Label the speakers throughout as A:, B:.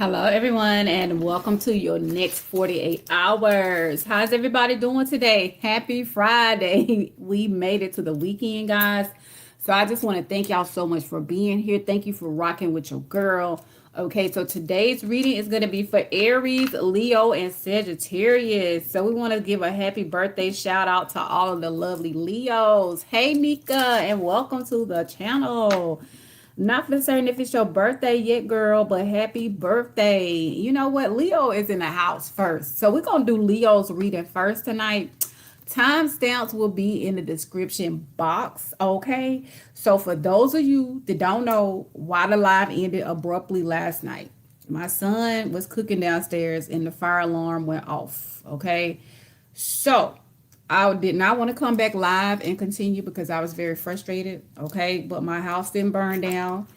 A: Hello, everyone, and welcome to your next 48 hours. How's everybody doing today? Happy Friday. We made it to the weekend, guys. So I just want to thank y'all so much for being here. Thank you for rocking with your girl. Okay, so today's reading is going to be for Aries, Leo, and Sagittarius. So we want to give a happy birthday shout out to all of the lovely Leos. Hey, Nika, and welcome to the channel. Not for certain if it's your birthday yet, girl, but happy birthday. You know what? Leo is in the house first. So we're going to do Leo's reading first tonight. Timestamps will be in the description box, okay? So for those of you that don't know why the live ended abruptly last night, my son was cooking downstairs and the fire alarm went off, okay? So I did not want to come back live and continue because I was very frustrated. Okay. But my house didn't burn down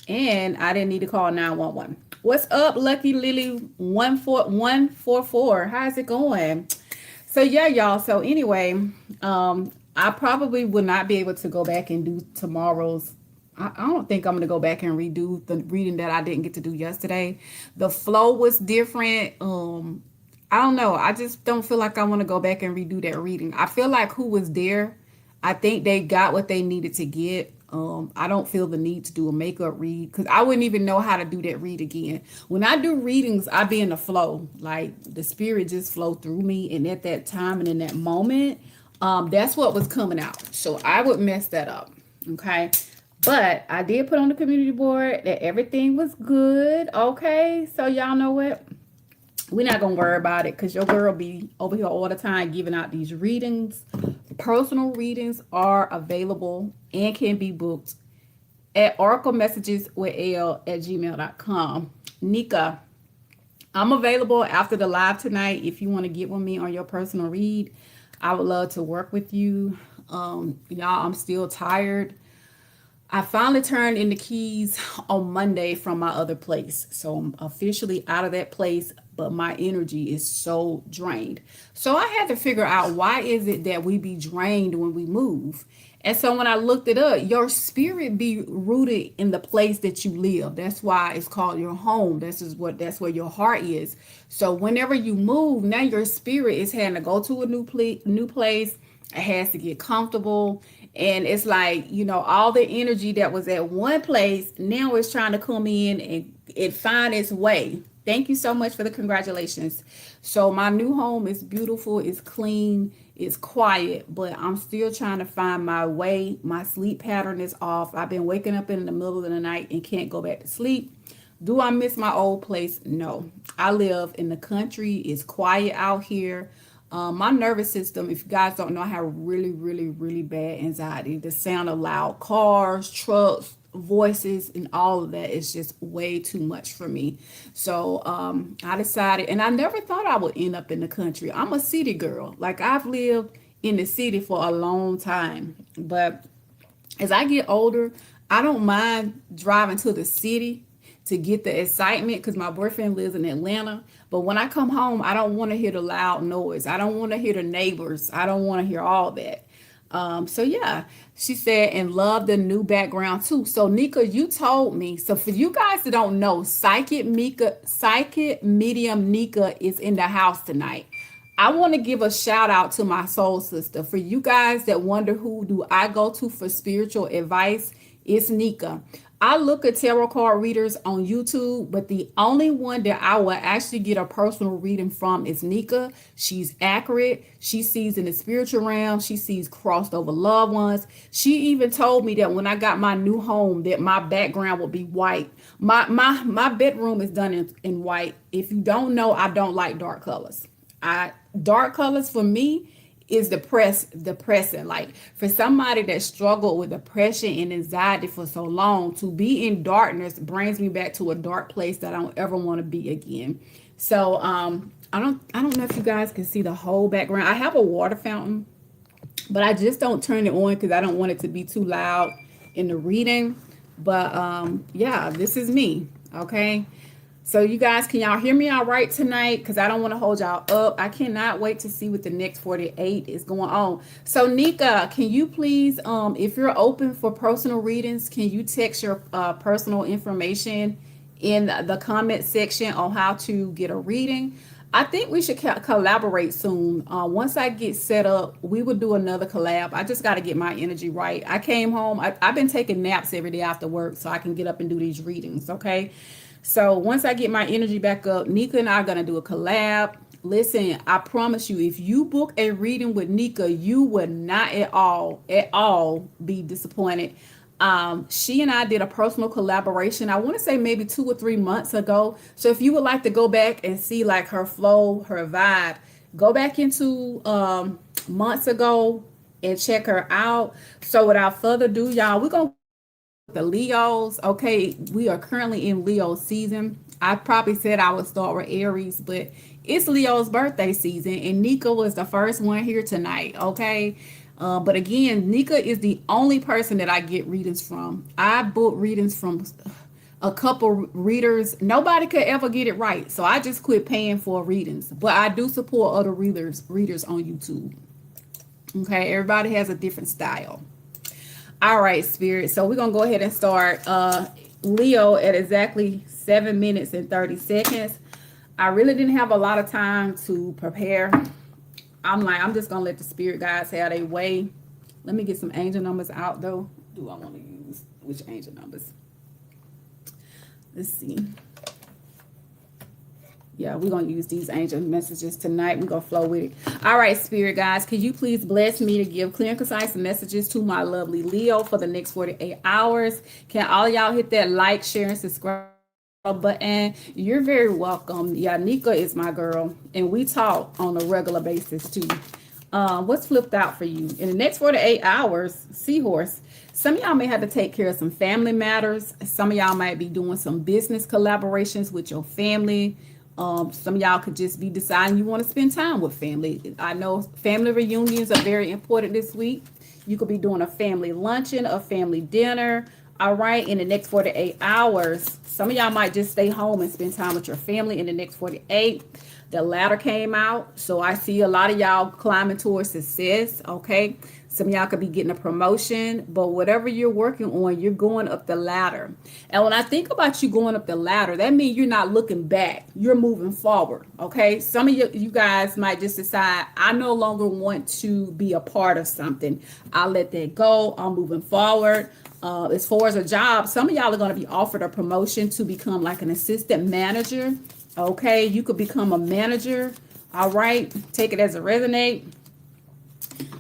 A: and I didn't need to call 911. What's up, Lucky Lily 14144? How's it going? So yeah, y'all. So anyway, I probably will not be able to go back and do tomorrow's. I don't think I'm gonna go back and redo the reading that I didn't get to do yesterday. The flow was different. I don't know. I just don't feel like I want to go back and redo that reading. I feel like who was there, I think they got what they needed to get. I don't feel the need to do a makeup read because I wouldn't even know how to do that read again. When I do readings, I be in the flow. Like the spirit just flow through me. And at that time and in that moment, that's what was coming out. So I would mess that up. Okay. But I did put on the community board that everything was good. Okay. So y'all know what? We're not gonna worry about it because your girl be over here all the time giving out these readings. Personal readings are available and can be booked at oraclemessageswithL@gmail.com. Nika, I'm available after the live tonight if you want to get with me on your personal read. I would love to work with you. Y'all, I'm still tired. I finally turned in the keys on Monday from my other place. So I'm officially out of that place, but my energy is so drained. So I had to figure out why is it that we be drained when we move. And so when I looked it up, your spirit be rooted in the place that you live. That's why it's called your home. That's where your heart is. So whenever you move, now your spirit is having to go to a new place. It has to get comfortable. And it's like, all the energy that was at one place, now it's trying to come in and it find its way. Thank you so much for the congratulations. So my new home is beautiful, it's clean, it's quiet, but I'm still trying to find my way. My sleep pattern is off. I've been waking up in the middle of the night and can't go back to sleep. Do I miss my old place? No. I live in the country. It's quiet out here. My nervous system, if you guys don't know, I have really, really, really bad anxiety. The sound of loud cars, trucks, voices, and all of that is just way too much for me. So I decided, and I never thought I would end up in the country. I'm a city girl. Like I've lived in the city for a long time. But as I get older, I don't mind driving to the city to get the excitement because my boyfriend lives in Atlanta. But when I come home, I don't want to hear the loud noise. I don't want to hear the neighbors. I don't want to hear all that. So yeah, she said, and love the new background too. So Nika, you told me. So for you guys that don't know, psychic medium Nika is in the house tonight. I want to give a shout out to my soul sister. For you guys that wonder who do I go to for spiritual advice, it's Nika. I look at tarot card readers on YouTube, but the only one that I will actually get a personal reading from is Nika. She's accurate. She sees in the spiritual realm. She sees crossed over loved ones. She even told me that when I got my new home, that my background would be white. My bedroom is done in white. If you don't know, I don't like dark colors. Dark colors for me is depressing. Like for somebody that struggled with depression and anxiety for so long, to be in darkness brings me back to a dark place that I don't ever want to be again. So I don't know if you guys can see the whole background. I have a water fountain, but I just don't turn it on because I don't want it to be too loud in the reading. But yeah, this is me. Okay. So you guys, can y'all hear me all right tonight? Because I don't want to hold y'all up. I cannot wait to see what the next 48 is going on. So Nika, can you please, if you're open for personal readings, can you text your personal information in the comment section on how to get a reading. I think we should collaborate soon. Once I get set up, we will do another collab. I just got to get my energy right. I came home. I've been taking naps every day after work so I can get up and do these readings. Okay. So once I get my energy back up, Nika and I are going to do a collab. Listen, I promise you, if you book a reading with Nika, you would not at all be disappointed. She and I did a personal collaboration. I want to say maybe 2 or 3 months ago. So if you would like to go back and see like her flow, her vibe, go back into months ago and check her out. So without further ado, y'all, we're gonna the Leos. Okay, we are currently in Leo season. I probably said I would start with Aries, but it's Leo's birthday season, and Nika was the first one here tonight. Okay, but again, Nika is the only person that I get readings from. I book readings from a couple readers. Nobody could ever get it right, so I just quit paying for readings. But I do support other readers on YouTube. Okay, everybody has a different style. All right, Spirit. So we're going to go ahead and start Leo at exactly 7 minutes and 30 seconds. I really didn't have a lot of time to prepare. I'm just going to let the Spirit guides have their way. Let me get some angel numbers out, though. Do I want to use which angel numbers? Let's see. Yeah, we're going to use these angel messages tonight. We're going to flow with it. All right, Spirit guys, could you please bless me to give clear and concise messages to my lovely Leo for the next 48 hours? Can all y'all hit that like, share, and subscribe button? You're very welcome. Yeah, Nika is my girl, and we talk on a regular basis, too. What's flipped out for you? In the next 48 hours, Seahorse, some of y'all may have to take care of some family matters. Some of y'all might be doing some business collaborations with your family. Some of y'all could just be deciding you want to spend time with family. I know family reunions are very important this week. You could be doing a family luncheon, a family dinner. All right, in the next 48 hours, some of y'all might just stay home and spend time with your family in the next 48. The ladder came out, so I see a lot of y'all climbing towards success. Okay, some of y'all could be getting a promotion, but whatever you're working on, you're going up the ladder. And when I think about you going up the ladder, that means you're not looking back, you're moving forward. Okay, some of you guys might just decide, I no longer want to be a part of something. I'll let that go. I'm moving forward. As far as a job, some of y'all are going to be offered a promotion to become like an assistant manager. Okay, you could become a manager. All right, take it as a resonate.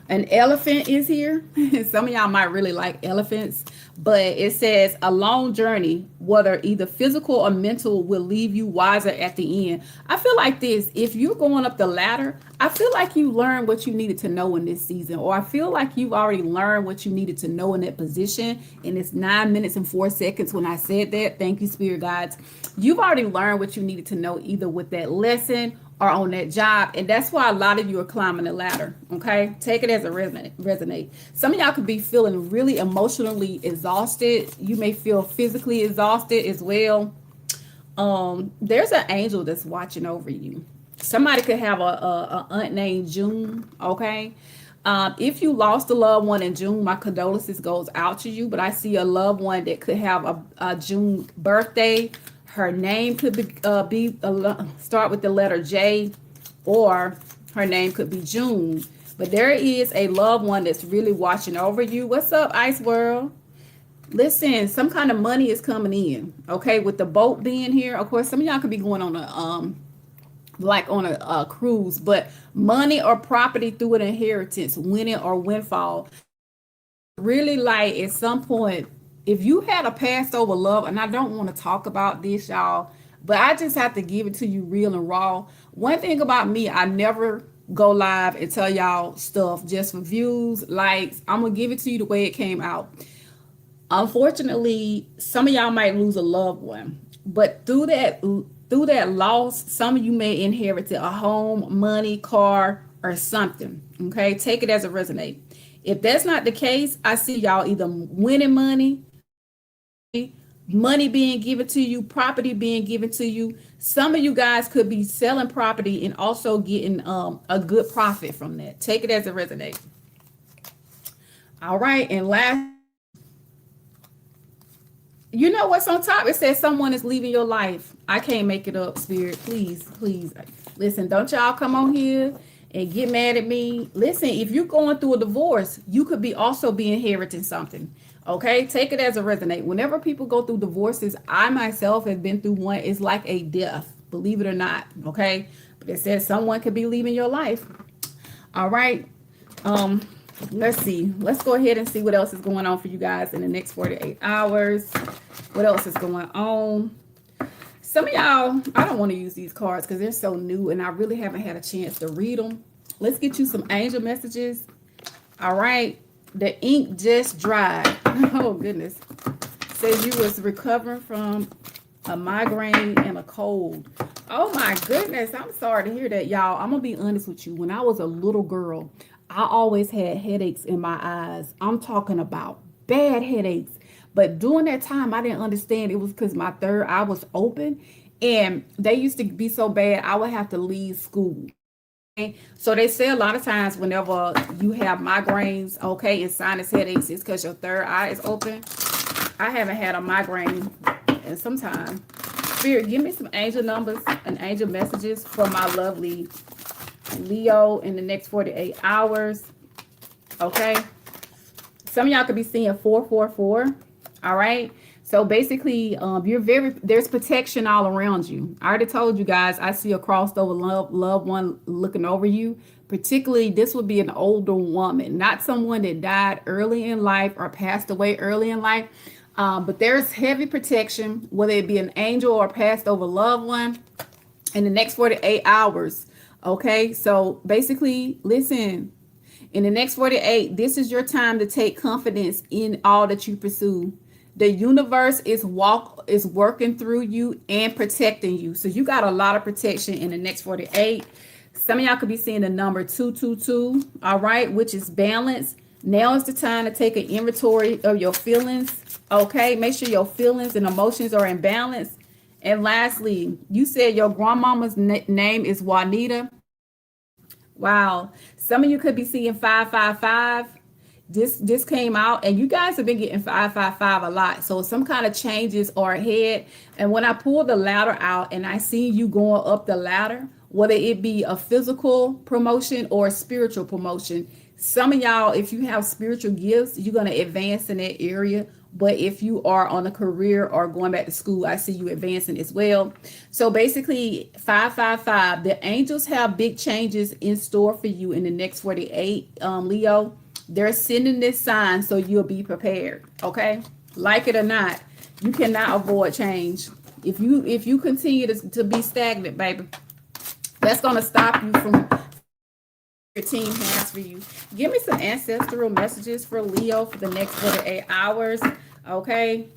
A: An elephant is here. Some of y'all might really like elephants, but it says a long journey, whether either physical or mental, will leave you wiser at the end. I feel like this, if you're going up the ladder, I feel like you learned what you needed to know in this season, or I feel like you've already learned what you needed to know in that position. And it's 9 minutes and 4 seconds when I said that. Thank you, Spirit Guides. You've already learned what you needed to know either with that lesson or on that job, and that's why a lot of you are climbing the ladder. Okay, take it as a resonate. Some of y'all could be feeling really emotionally exhausted. You may feel physically exhausted as well. There's an angel that's watching over you. Somebody could have a aunt named June. Okay, if you lost a loved one in June, my condolences goes out to you, but I see a loved one that could have a June birthday. Her name could be start with the letter J, or her name could be June. But there is a loved one that's really watching over you. What's up, Ice World? Listen, some kind of money is coming in. Okay, with the boat being here, of course, some of y'all could be going on a cruise, but money or property through an inheritance, winning or windfall. Really, like at some point, if you had a passed over love, and I don't want to talk about this, y'all, but I just have to give it to you real and raw. One thing about me, I never go live and tell y'all stuff just for views, likes. I'm gonna give it to you the way it came out. Unfortunately, some of y'all might lose a loved one, but through that loss, some of you may inherit a home, money, car, or something. Okay, take it as a resonate. If that's not the case, I see y'all either winning money being given to you, property being given to you. Some of you guys could be selling property and also getting a good profit from that. Take it as a resonate. All right, and last You know what's on top? It says someone is leaving your life. I can't make it up, Spirit. Please, please. Listen, don't y'all come on here and get mad at me. Listen, if you're going through a divorce, you could be also be inheriting something. Okay? Take it as a resonate. Whenever people go through divorces, I myself have been through one. It's like a death, believe it or not. Okay? But it says someone could be leaving your life. All right. Let's see. Let's go ahead and see what else is going on for you guys in the next 48 hours. What else is going on? Some of y'all, I don't want to use these cards because they're so new and I really haven't had a chance to read them. Let's get you some angel messages. All right. The ink just dried. Oh, goodness. Says you was recovering from a migraine and a cold. Oh, my goodness. I'm sorry to hear that, y'all. I'm going to be honest with you. When I was a little girl, I always had headaches in my eyes. I'm talking about bad headaches. But during that time, I didn't understand it was because my third eye was open. And they used to be so bad, I would have to leave school. Okay? So they say a lot of times whenever you have migraines, okay, and sinus headaches, it's because your third eye is open. I haven't had a migraine in some time. Spirit, give me some angel numbers and angel messages for my lovely Leo in the next 48 hours. Okay. Some of y'all could be seeing 444. All right. So basically, there's protection all around you. I already told you guys, I see a crossed over loved one looking over you. Particularly, this would be an older woman, not someone that died early in life or passed away early in life. But there's heavy protection, whether it be an angel or passed over loved one in the next 48 hours. Okay, so basically, listen, in the next 48, this is your time to take confidence in all that you pursue. The universe is working through you and protecting you. So you got a lot of protection in the next 48. Some of y'all could be seeing the number 222, all right, which is balance. Now is the time to take an inventory of your feelings. Okay, make sure your feelings and emotions are in balance. And lastly, you said your grandmama's name is Juanita. Wow. Some of you could be seeing 555. This came out and you guys have been getting 555 a lot. So some kind of changes are ahead. And when I pull the ladder out and I see you going up the ladder, whether it be a physical promotion or a spiritual promotion, some of y'all, if you have spiritual gifts, you're going to advance in that area. But if you are on a career or going back to school, I see you advancing as well. So basically, 555, the angels have big changes in store for you in the next 48, Leo. They're sending this sign so you'll be prepared. Okay, like it or not, you cannot avoid change. If you continue to be stagnant, baby, that's going to stop you from your team has for you. Give me some ancestral messages for Leo for the next 48 hours. Okay,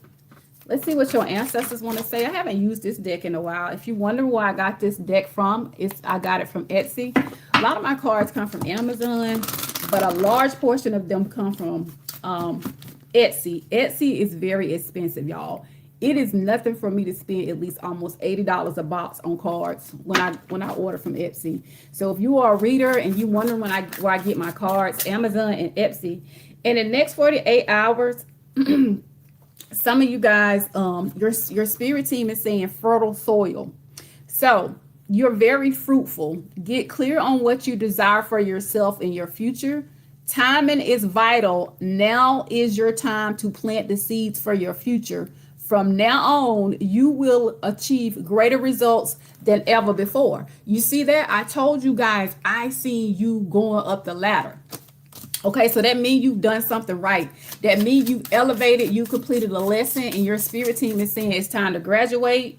A: let's see what your ancestors want to say. I haven't used this deck in a while. If you wonder where I got this deck from, I got it from Etsy. A lot of my cards come from Amazon, but a large portion of them come from Etsy. Etsy is very expensive, y'all. It is nothing for me to spend at least almost $80 a box on cards when I order from Etsy. So if you are a reader and you wondering where I get my cards, Amazon and Etsy. In the next 48 hours, some of you guys, your spirit team is saying fertile soil. So you're very fruitful. Get clear on what you desire for yourself in your future. Timing is vital. Now is your time to plant the seeds for your future. From now on, you will achieve greater results than ever before. You see that? I told you guys, I seen you going up the ladder. Okay, so that means you've done something right. That means you've elevated, you completed a lesson, and your spirit team is saying it's time to graduate.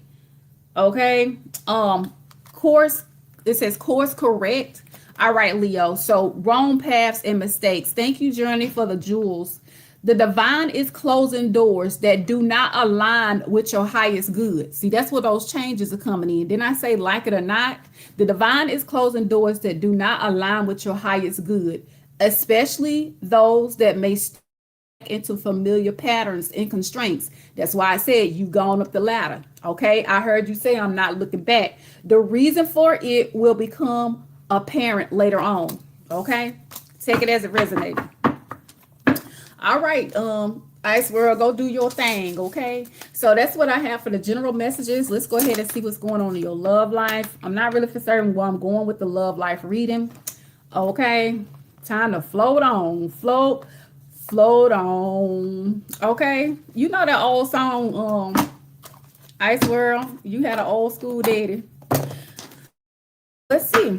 A: Okay. It says course correct. All right, Leo. So wrong paths and mistakes. Thank you, Journey, for the jewels. The divine is closing doors that do not align with your highest good. See, that's where those changes are coming in. Didn't I say like it or not? The divine is closing doors that do not align with your highest good, especially those that may step into familiar patterns and constraints. That's why I said you've gone up the ladder. Okay, I heard you say I'm not looking back. The reason for it will become apparent later on. Okay, take it as it resonated. All right, Ice World, go do your thing, okay? So that's what I have for the general messages. Let's go ahead and see what's going on in your love life. I'm not really for certain where I'm going with the love life reading. Okay, time to float on, float on. Okay, you know that old song, Ice World. You had an old school daddy. Let's see.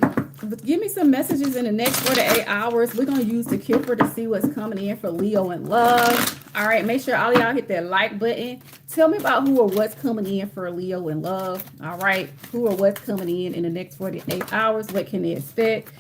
A: Give me some messages in the next 48 hours. We're going to use the Kipper to see what's coming in for Leo in love. All right. Make sure all y'all hit that like button. Tell me about who or what's coming in for Leo in love. All right. Who or what's coming in the next 48 hours. What can they expect?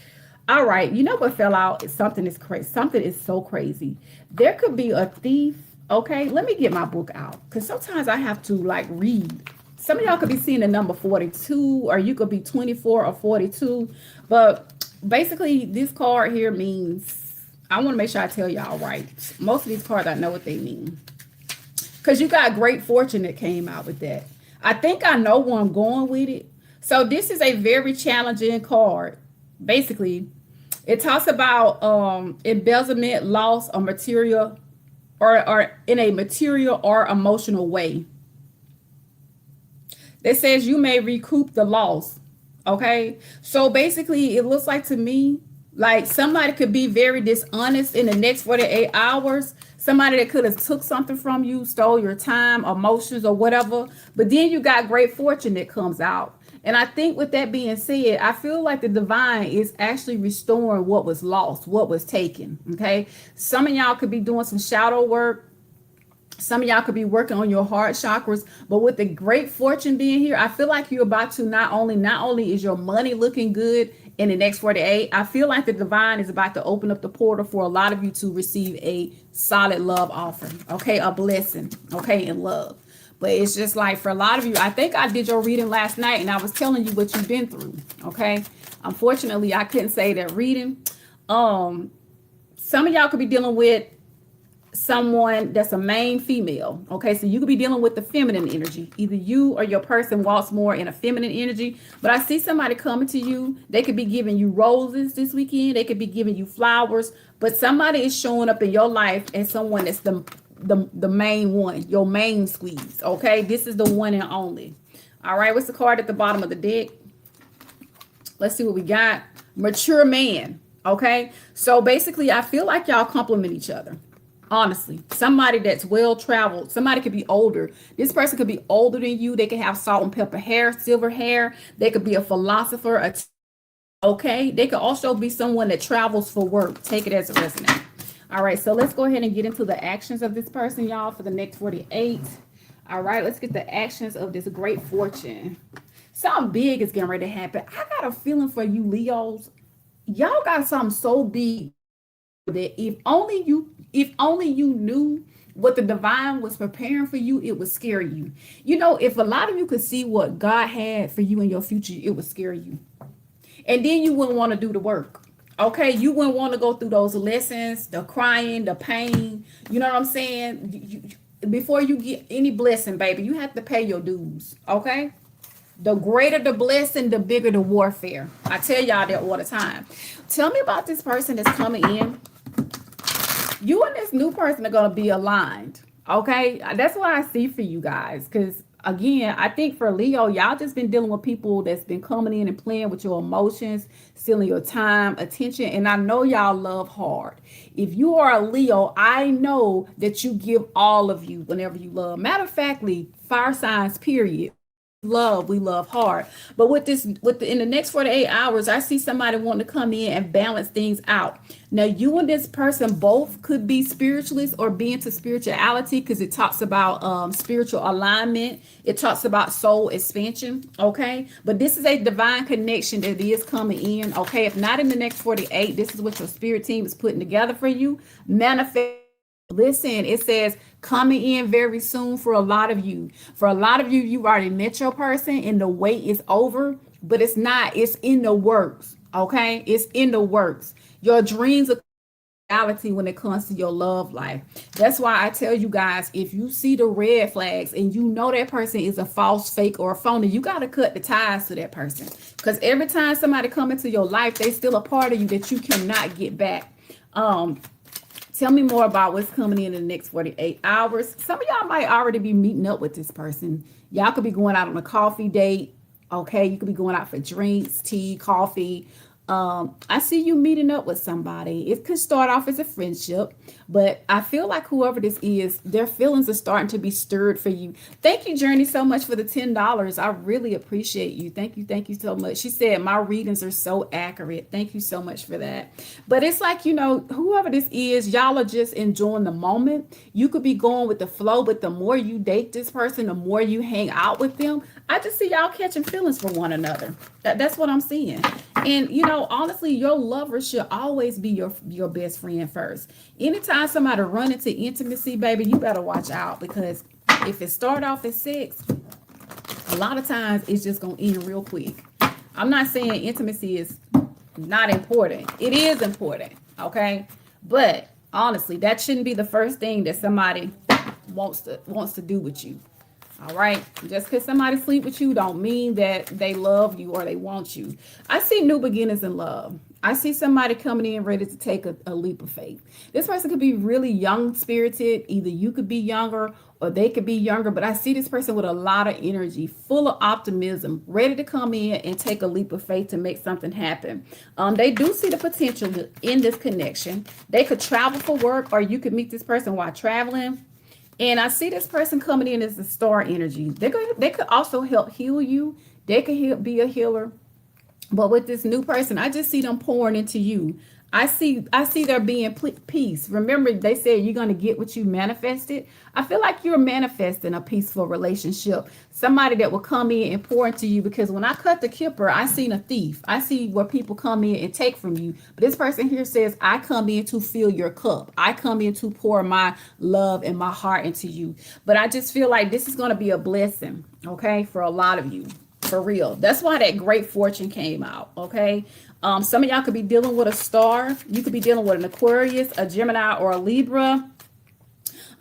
A: All right. You know what fell out? Something is crazy. Something is so crazy. There could be a thief. Okay. Let me get my book out because sometimes I have to like read. Some of y'all could be seeing the number 42, or you could be 24 or 42. But basically, this card here means, I want to make sure I tell y'all right. Most of these cards, I know what they mean. Because you got great fortune that came out with that. I think I know where I'm going with it. So this is a very challenging card. Basically, it talks about embezzlement, loss, or material, or in a material or emotional way. That says you may recoup the loss. Okay. So basically, it looks like to me, like somebody could be very dishonest in the next 48 hours. Somebody that could have took something from you, stole your time, emotions, or whatever. But then you got great fortune that comes out. And I think with that being said, I feel like the divine is actually restoring what was lost, what was taken. Okay. Some of y'all could be doing some shadow work. Some of y'all could be working on your heart chakras, but with the great fortune being here, I feel like you're about to not only is your money looking good in the next 48, I feel like the divine is about to open up the portal for a lot of you to receive a solid love offering, okay, a blessing, okay, in love. But it's just like for a lot of you, I think I did your reading last night and I was telling you what you've been through, okay? Unfortunately, I couldn't say that reading. Some of y'all could be dealing with someone that's a main female. Okay, so you could be dealing with the feminine energy. Either you or your person walks more in a feminine energy. But I see somebody coming to you. They could be giving you roses this weekend. They could be giving you flowers. But somebody is showing up in your life as someone that's the main one, your main squeeze. Okay, this is the one and only. All right, what's the card at the bottom of the deck? Let's see what we got. Mature man. Okay, so basically, I feel like y'all complement each other. Honestly, somebody that's well traveled, somebody could be older. This person could be older than you. They could have salt and pepper hair, silver hair. They could be a philosopher. Okay. They could also be someone that travels for work. Take it as a resonance. All right. So let's go ahead and get into the actions of this person, y'all, for the next 48. All right. Let's get the actions of this great fortune. Something big is getting ready to happen. I got a feeling for you, Leos. Y'all got something so big that if only you knew what the divine was preparing for you, it would scare you. You know, if a lot of you could see what God had for you in your future, it would scare you. And then you wouldn't want to do the work. Okay, you wouldn't want to go through those lessons, the crying, the pain. You know what I'm saying? Before you get any blessing, baby, you have to pay your dues. Okay? The greater the blessing, the bigger the warfare. I tell y'all that all the time. Tell me about this person that's coming in. You and this new person are going to be aligned. Okay. That's what I see for you guys. Because again, I think for Leo, y'all just been dealing with people that's been coming in and playing with your emotions, stealing your time, attention. And I know y'all love hard. If you are a Leo, I know that you give all of you whenever you love. Matter of factly, fire signs, period. We love hard. But in the next 48 hours, I see somebody wanting to come in and balance things out. Now you and this person both could be spiritualists or be into spirituality, because it talks about spiritual alignment. It talks about soul expansion. Okay, but this is a divine connection that is coming in. Okay, if not in the next 48, this is what your spirit team is putting together for you. Manifest. Listen, it says coming in very soon for a lot of you. For a lot of you, you've already met your person and the wait is over, but it's not. It's in the works. Okay, it's in the works. Your dreams are reality when it comes to your love life. That's why I tell you guys, if you see the red flags and you know that person is a false, fake, or a phony, you got to cut the ties to that person. Because every time somebody come into your life, they still a part of you that you cannot get back. Tell me more about what's coming in the next 48 hours. Some of y'all might already be meeting up with this person. Y'all could be going out on a coffee date. Okay, you could be going out for drinks, tea, coffee. I see you meeting up with somebody. It could start off as a friendship, but I feel like whoever this is, their feelings are starting to be stirred for you. Thank you, Journey, so much for the $10. I really appreciate you. Thank you so much. She said my readings are so accurate. Thank you so much for that. But it's like, whoever this is, y'all are just enjoying the moment. You could be going with the flow, but the more you date this person, the more you hang out with them, I just see y'all catching feelings for one another. That's what I'm seeing. And, honestly, your lover should always be your best friend first. Anytime somebody run into intimacy, baby, you better watch out, because if it start off as sex, a lot of times it's just going to end real quick. I'm not saying intimacy is not important. It is important, okay? But honestly, that shouldn't be the first thing that somebody wants to do with you. All right. Just because somebody sleep with you don't mean that they love you or they want you. I see new beginnings in love. I see somebody coming in ready to take a leap of faith. This person could be really young spirited. Either you could be younger or they could be younger. But I see this person with a lot of energy, full of optimism, ready to come in and take a leap of faith to make something happen. They do see the potential in this connection. They could travel for work, or you could meet this person while traveling. And I see this person coming in as the star energy. They could also help heal you. They could be a healer. But with this new person, I just see them pouring into you. I see there being peace. Remember, they said you're going to get what you manifested. I feel like you're manifesting a peaceful relationship. Somebody that will come in and pour into you, because when I cut the kipper, I seen a thief. I see where people come in and take from you. But this person here says, I come in to fill your cup. I come in to pour my love and my heart into you. But I just feel like this is going to be a blessing, okay, for a lot of you. For real. That's why that great fortune came out. Okay. Some of y'all could be dealing with a star. You could be dealing with an Aquarius, a Gemini, or a Libra.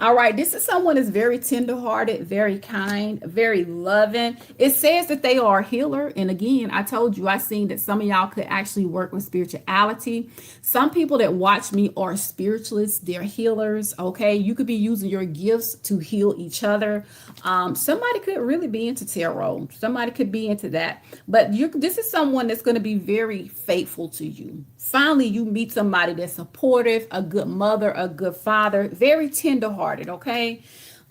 A: All right, this is someone that's very tenderhearted, very kind, very loving. It says that they are a healer. And again, I told you, I seen that some of y'all could actually work with spirituality. Some people that watch me are spiritualists. They're healers, okay? You could be using your gifts to heal each other. Somebody could really be into tarot. Somebody could be into that. But this is someone that's going to be very faithful to you. Finally, you meet somebody that's supportive, a good mother, a good father, very tenderhearted, okay?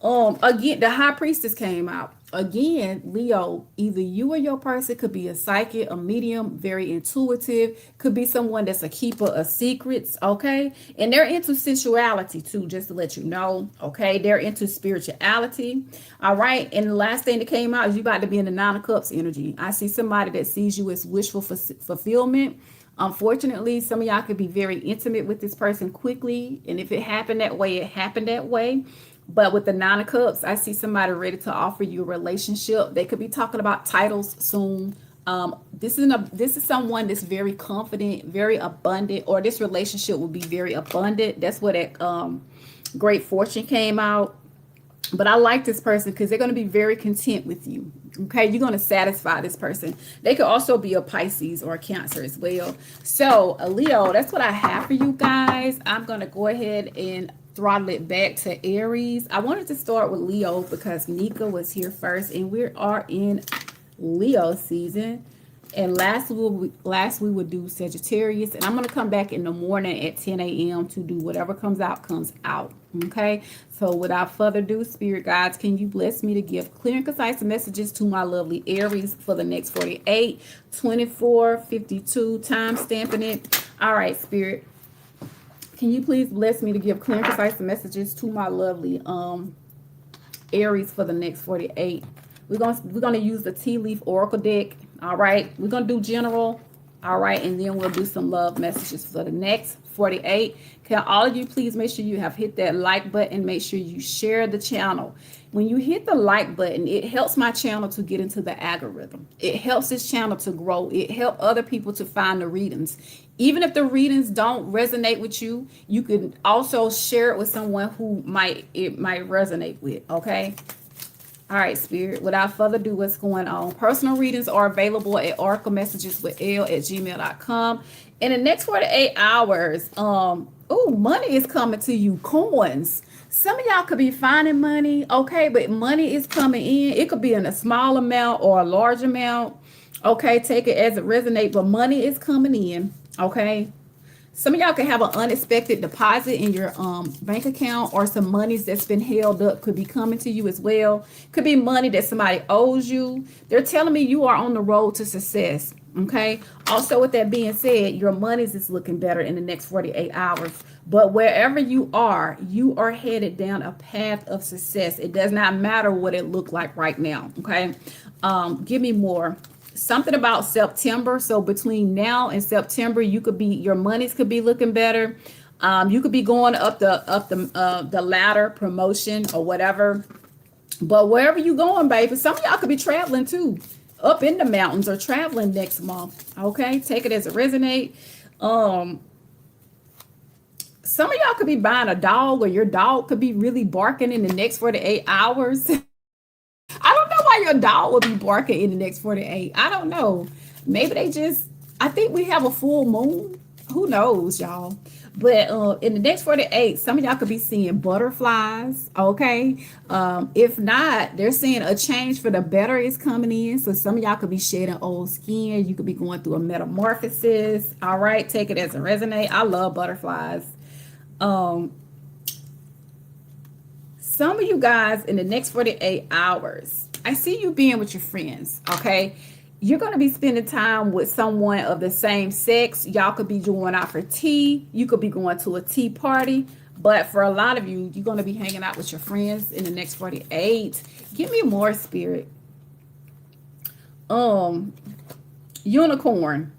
A: Again, the High Priestess came out. Again, Leo, either you or your person could be a psychic, a medium, very intuitive, could be someone that's a keeper of secrets, okay? And they're into sensuality too, just to let you know, okay? They're into spirituality, all right? And the last thing that came out is you about to be in the Nine of Cups energy. I see somebody that sees you as wishful fulfillment. Unfortunately, some of y'all could be very intimate with this person quickly. And if it happened that way, it happened that way. But with the Nine of Cups, I see somebody ready to offer you a relationship. They could be talking about titles soon. This is someone that's very confident, very abundant, or this relationship will be very abundant. That's where that great fortune came out. But I like this person because they're going to be very content with you. Okay, you're going to satisfy this person. They could also be a Pisces or a Cancer as well. So, Leo, that's what I have for you guys. I'm going to go ahead and throttle it back to Aries. I wanted to start with Leo because Nika was here first, and we are in Leo season. And last we would do Sagittarius, and I'm going to come back in the morning at 10 a.m. to do whatever comes out. Okay, so without further ado, spirit guides, can you bless me to give clear and concise messages to my lovely Aries for the next 48, 24, 52, time stamping it. All right, spirit, can you please bless me to give clear and concise messages to my lovely Aries for the next 48. We're gonna use the tea leaf oracle deck. All right, we're gonna do general. All right, and then we'll do some love messages for the next 48. Can all of you please make sure you have hit that like button? Make sure you share the channel. When you hit the like button, it helps my channel to get into the algorithm. It helps this channel to grow. It helps other people to find the readings. Even if the readings don't resonate with you, you can also share it with someone who it might resonate with, okay? All right, spirit, without further ado, what's going on? Personal readings are available at oraclemessageswithL@gmail.com. In the next 48 hours, Oh, money is coming to you. Coins. Some of y'all could be finding money, okay, but money is coming in. It could be in a small amount or a large amount. Okay, take it as it resonates, but money is coming in. Okay. Some of y'all can have an unexpected deposit in your bank account, or some monies that's been held up could be coming to you as well. Could be money that somebody owes you. They're telling me you are on the road to success. Okay. Also, with that being said, your monies is looking better in the next 48 hours. But wherever you are headed down a path of success. It does not matter what it looked like right now. Okay. Give me more. Something about September. So between now and September, your monies could be looking better. You could be going up the ladder, promotion or whatever. But wherever you going, baby, some of y'all could be traveling too, up in the mountains or traveling next month. Okay, take it as it resonate. Some of y'all could be buying a dog, or your dog could be really barking in the next 48 hours. I don't know why your dog would be barking in the next 48. I don't know. Maybe I think we have a full moon. Who knows, y'all? But in the next 48, some of y'all could be seeing butterflies, okay? If not, they're seeing a change for the better is coming in. So some of y'all could be shedding old skin. You could be going through a metamorphosis. All right, take it as a resonate. I love butterflies. Some of you guys in the next 48 hours, I see you being with your friends, okay? You're going to be spending time with someone of the same sex. Y'all could be going out for tea. You could be going to a tea party. But for a lot of you, you're going to be hanging out with your friends in the next 48. Give me more, spirit. Unicorn.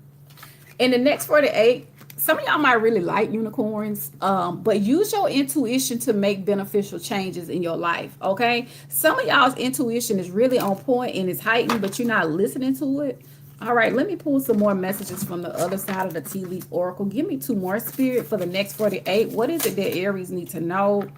A: In the next 48, some of y'all might really like unicorns, but use your intuition to make beneficial changes in your life, okay? Some of y'all's intuition is really on point and is heightened, but you're not listening to it. All right, let me pull some more messages from the other side of the tea leaf oracle. Give me 2 more, spirit, for the next 48. What is it that Aries need to know?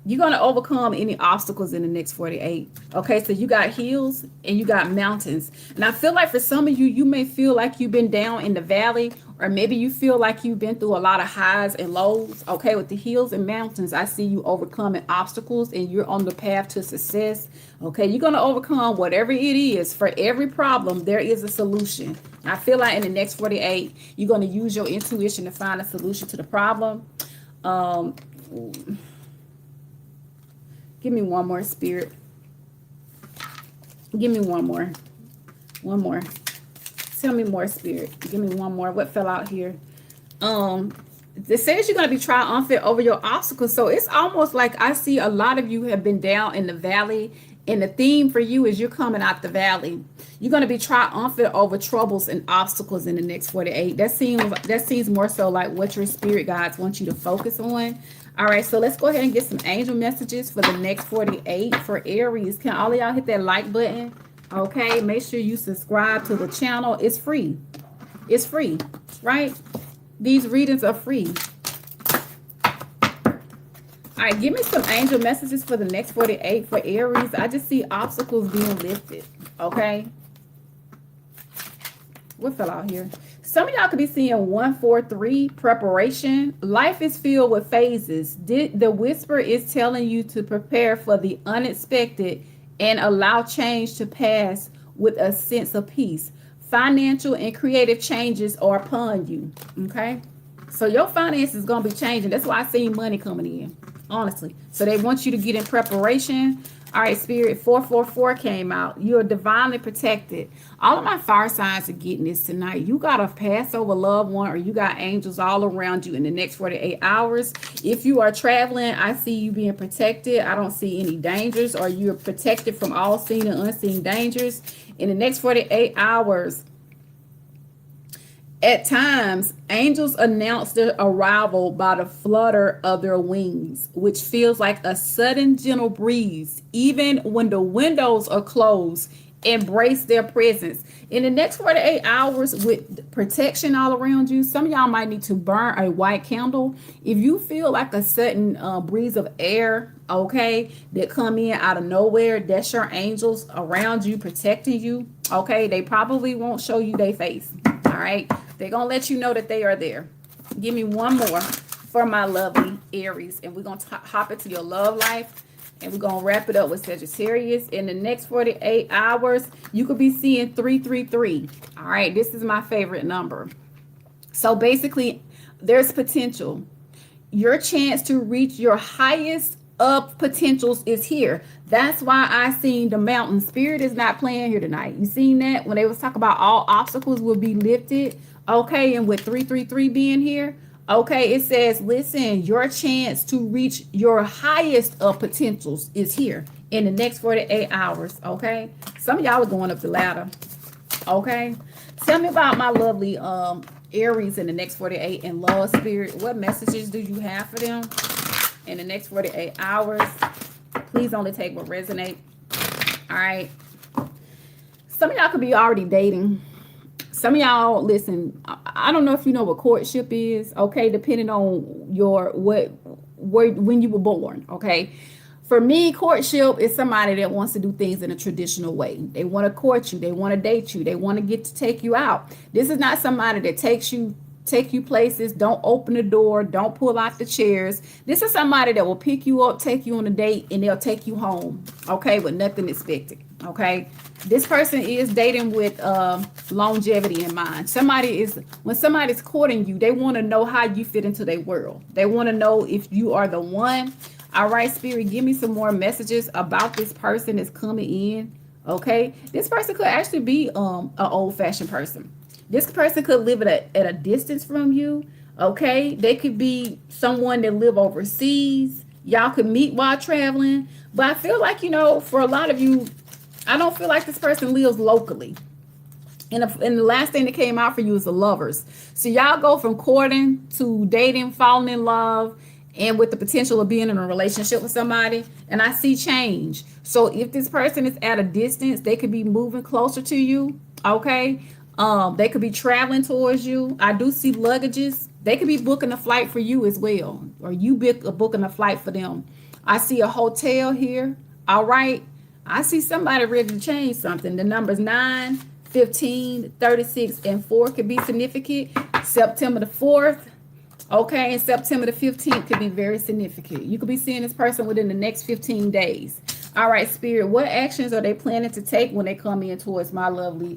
A: You're going to overcome any obstacles in the next 48. Okay, so you got hills and you got mountains. And I feel like for some of you, you may feel like you've been down in the valley, or maybe you feel like you've been through a lot of highs and lows. Okay, with the hills and mountains, I see you overcoming obstacles and you're on the path to success. Okay, you're going to overcome whatever it is. For every problem, there is a solution. I feel like in the next 48, you're going to use your intuition to find a solution to the problem. Give me one more, spirit. Give me one more. One more. Tell me more, spirit. Give me one more. What fell out here? It says you're going to be triumphant over your obstacles. So it's almost like I see a lot of you have been down in the valley. And the theme for you is you're coming out the valley. You're going to be triumphant over troubles and obstacles in the next 48. That seems more so like what your spirit guides want you to focus on. All right, so let's go ahead and get some angel messages for the next 48 for Aries. Can all of y'all hit that like button? Okay, make sure you subscribe to the channel. It's free. It's free, right? These readings are free. All right, give me some angel messages for the next 48 for Aries. I just see obstacles being lifted, okay? What fell out here? Some of y'all could be seeing 143, preparation. Life is filled with phases. The whisper is telling you to prepare for the unexpected and allow change to pass with a sense of peace. Financial and creative changes are upon you, okay? So your finances is going to be changing. That's why I see money coming in, honestly. So they want you to get in preparation. All right, spirit, 444 came out. You're divinely protected. All of my fire signs are getting this tonight. You got a Passover loved one, or you got angels all around you in the next 48 hours. If you are traveling, I see you being protected. I don't see any dangers, or you're protected from all seen and unseen dangers in the next 48 hours. At times, angels announce their arrival by the flutter of their wings, which feels like a sudden gentle breeze. Even when the windows are closed, embrace their presence. In the next 48 hours, with protection all around you, some of y'all might need to burn a white candle. If you feel like a sudden breeze of air, okay, that come in out of nowhere, that's your angels around you, protecting you. Okay, they probably won't show you their face. All right, they're gonna let you know that they are there. Give me one more for my lovely Aries. And we're going to hop into your love life. And we're going to wrap it up with Sagittarius. In the next 48 hours, you could be seeing 333. All right. This is my favorite number. So basically, there's potential. Your chance to reach your highest of potentials is here. That's why I seen the mountain. Spirit is not playing here tonight. You seen that when they was talking about all obstacles will be lifted. Okay. And with 333 being here, okay, it says, listen, your chance to reach your highest of potentials is here in the next 48 hours. Okay. Some of y'all are going up the ladder. Okay. Tell me about my lovely Aries in the next 48 and love, spirit. What messages do you have for them in the next 48 hours? Please only take what resonate. All right. Some of y'all could be already dating. Some of y'all, listen, I don't know if you know what courtship is, okay, depending on your when you were born, okay. For me, courtship is somebody that wants to do things in a traditional way. They want to court you, they want to date you, they want to get to take you out. This is not somebody that take you places, don't open the door, don't pull out the chairs. This is somebody that will pick you up, take you on a date, and they'll take you home, okay, with nothing expected, okay. This person is dating with longevity in mind. When somebody's courting you, they want to know how you fit into their world. They want to know if you are the one. All right, spirit, give me some more messages about this person that's coming in. Okay, this person could actually be an old-fashioned person. This person could live at a distance from you. Okay, they could be someone that live overseas. Y'all could meet while traveling. But I feel like, for a lot of you, I don't feel like this person lives locally. And the last thing that came out for you is the lovers. So y'all go from courting to dating, falling in love, and with the potential of being in a relationship with somebody. And I see change. So if this person is at a distance, they could be moving closer to you. Okay. They could be traveling towards you. I do see luggages. They could be booking a flight for you as well. Or you booking a flight for them. I see a hotel here. All right. I see somebody ready to change something. The numbers 9, 15, 36, and 4 could be significant. September the 4th. Okay, and September the 15th could be very significant. You could be seeing this person within the next 15 days. All right, spirit, what actions are they planning to take when they come in towards my lovely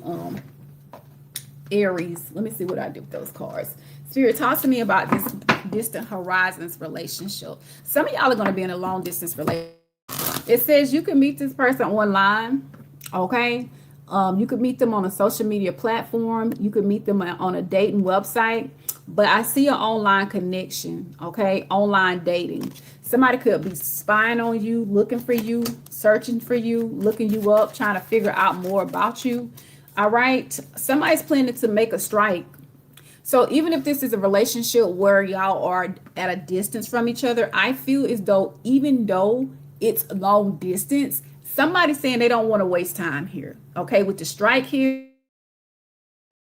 A: Aries? Let me see what I do with those cards. Spirit, talk to me about this distant horizons relationship. Some of y'all are going to be in a long distance relationship. It says you can meet this person online. Okay. You could meet them on a social media platform. You could meet them on a dating website. But I see an online connection, okay? Online dating. Somebody could be spying on you, looking for you, searching for you, looking you up, trying to figure out more about you, all right? Somebody's planning to make a strike. So even if this is a relationship where y'all are at a distance from each other, I feel as though even though it's long distance, somebody's saying they don't want to waste time here, okay? With the strike here,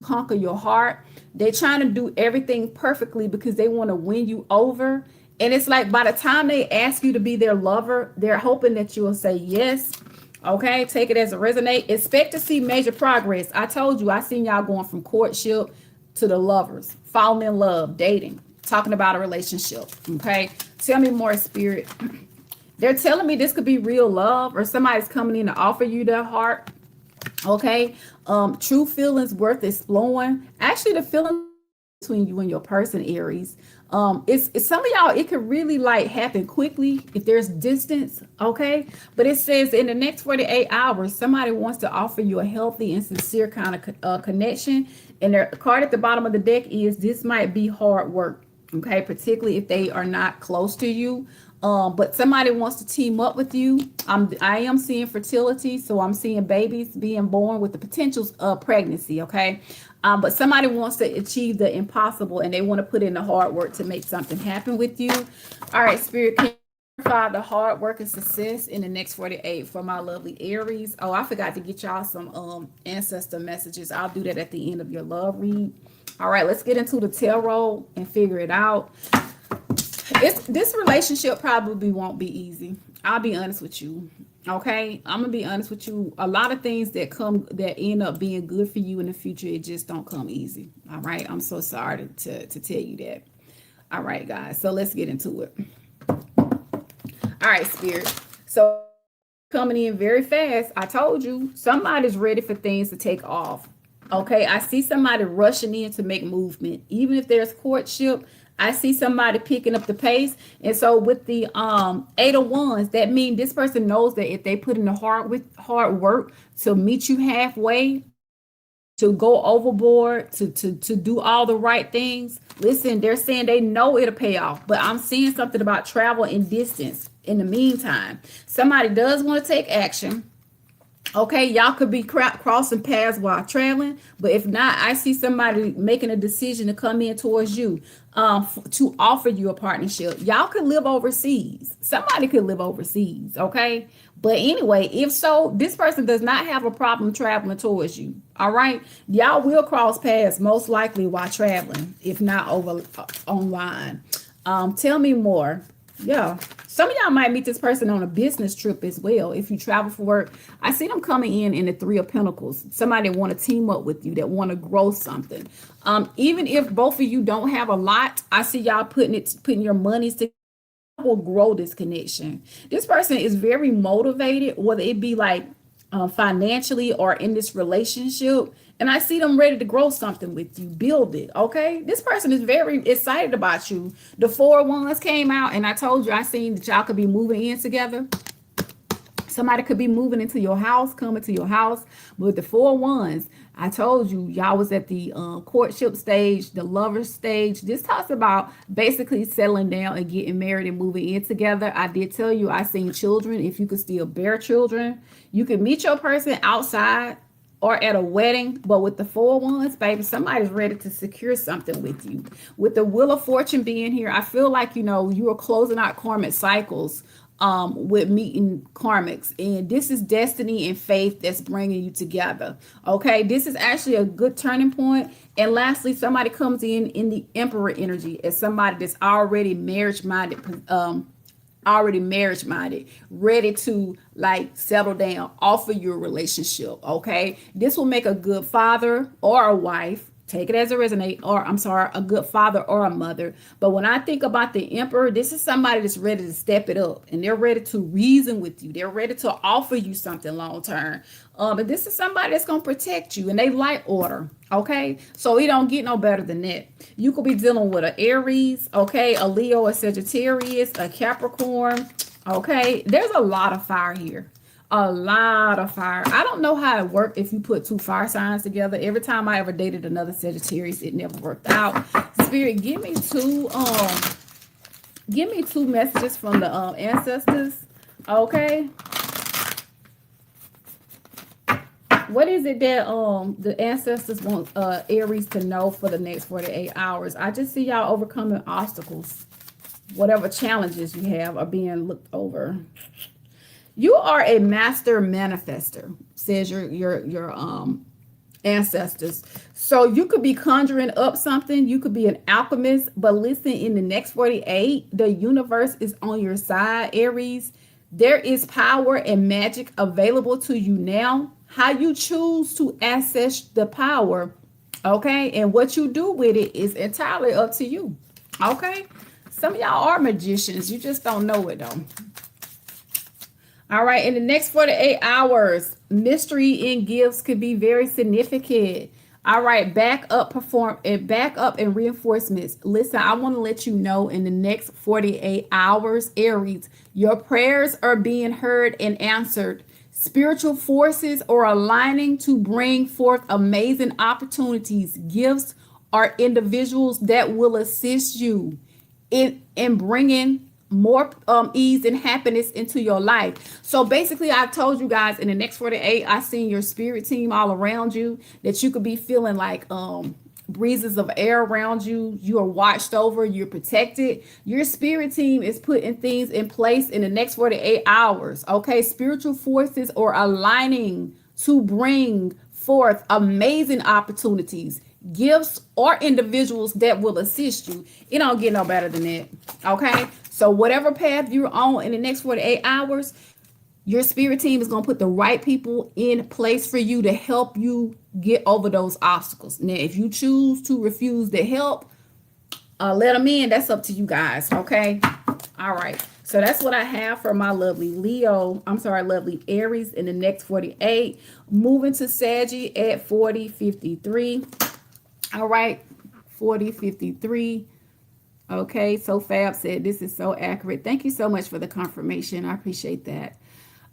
A: conquer your heart. They're trying to do everything perfectly because they want to win you over. And it's like by the time they ask you to be their lover, they're hoping that you will say yes. Okay, take it as a resonate. Expect to see major progress. I told you, I seen y'all going from courtship to the lovers, falling in love, dating, talking about a relationship. Okay, tell me more, spirit. They're telling me this could be real love or somebody's coming in to offer you their heart. Okay, true feelings worth exploring. Actually, the feeling between you and your person, Aries, it's some of y'all, it could really like happen quickly if there's distance. Okay, but it says in the next 48 hours, somebody wants to offer you a healthy and sincere kind of connection. And their card at the bottom of the deck is this might be hard work. Okay, particularly if they are not close to you. But somebody wants to team up with you. I am seeing fertility, so I'm seeing babies being born with the potentials of pregnancy, okay? But somebody wants to achieve the impossible, and they want to put in the hard work to make something happen with you. All right, Spirit, can you clarify the hard work and success in the next 48 for my lovely Aries? Oh, I forgot to get y'all some ancestor messages. I'll do that at the end of your love read. All right, let's get into the tarot and figure it out. This relationship probably won't be easy. I'll be honest with you. Okay, I'm gonna be honest with you. A lot of things that end up being good for you in the future, it just don't come easy. All right, I'm so sorry to tell you that. All right, guys. So let's get into it. All right, Spirit. So coming in very fast. I told you somebody's ready for things to take off. Okay, I see somebody rushing in to make movement. Even if there's courtship, I see somebody picking up the pace. And so with the eight of wands, that means this person knows that if they put in the hard work to meet you halfway, to go overboard, to do all the right things. Listen, they're saying they know it'll pay off, but I'm seeing something about travel and distance. In the meantime, somebody does want to take action. Okay, y'all could be crossing paths while traveling, but if not, I see somebody making a decision to come in towards you, to offer you a partnership. Y'all could live overseas. Somebody could live overseas. Okay, but anyway, if so, this person does not have a problem traveling towards you. All right, y'all will cross paths most likely while traveling, if not over online. Tell me more. Yeah. Some of y'all might meet this person on a business trip as well. If you travel for work, I see them coming in the Three of Pentacles. Somebody want to team up with you, that want to grow something. Even if both of you don't have a lot, I see y'all putting your monies together. Will grow this connection. This person is very motivated, whether it be like financially or in this relationship. And I see them ready to grow something with you, build it. Okay. This person is very excited about you. The Four of Wands came out, and I told you I seen that y'all could be moving in together. Somebody could be moving into your house, coming to your house. But with the Four of Wands, I told you, y'all was at the courtship stage, the lover stage. This talks about basically settling down and getting married and moving in together. I did tell you I seen children. If you could still bear children, you can meet your person outside or at a wedding. But with the Four of Wands, baby, somebody's ready to secure something with you. With the Wheel of Fortune being here, I feel like, you know, you are closing out karmic cycles with meeting karmics, and this is destiny and faith that's bringing you together. Okay, this is actually a good turning point. And lastly, somebody comes in the Emperor energy as somebody that's already marriage minded, ready to like settle down, offer you a relationship. Okay, this will make a good father or a wife. Take it as it resonate, or I'm sorry, a good father or a mother. But when I think about the Emperor, this is somebody that's ready to step it up, and they're ready to reason with you. They're ready to offer you something long term. And this is somebody that's gonna protect you, and they like order. Okay, so it don't get no better than that. You could be dealing with an Aries, okay, a Leo, a Sagittarius, a Capricorn. Okay, there's a lot of fire here. A lot of fire. I don't know how it worked if you put two fire signs together. Every time I ever dated another Sagittarius, it never worked out. Spirit, give me two messages from the ancestors. Okay. What is it that the ancestors want Aries to know for the next 48 hours? I just see y'all overcoming obstacles. Whatever challenges you have are being looked over. You are a master manifester, says your ancestors. So you could be conjuring up something. You could be an alchemist. But listen, in the next 48, the universe is on your side, Aries. There is power and magic available to you now. How you choose to access the power, okay, and what you do with it is entirely up to you. Okay, some of y'all are magicians. You just don't know it though. All right, in the next 48 hours, mystery and gifts could be very significant. All right, backup and reinforcements. Listen, I want to let you know in the next 48 hours, Aries, your prayers are being heard and answered. Spiritual forces are aligning to bring forth amazing opportunities, gifts, or individuals that will assist you in bringing more ease and happiness into your life. So basically, I told you guys in the next 48, I seen your spirit team all around you, that you could be feeling like breezes of air around you. You are watched over, you're protected. Your spirit team is putting things in place in the next 48 hours. Okay, spiritual forces are aligning to bring forth amazing opportunities, gifts, or individuals that will assist you. It don't get no better than that. Okay, so whatever path you're on in the next 48 hours, your spirit team is going to put the right people in place for you to help you get over those obstacles. Now, if you choose to refuse the help, let them in. That's up to you guys. Okay. All right. So that's what I have for my lovely Leo. I'm sorry, lovely Aries in the next 48. Moving to Saggy at 40:53. All right. 40:53. Okay. So Fab said this is so accurate. Thank you so much for the confirmation. I appreciate that.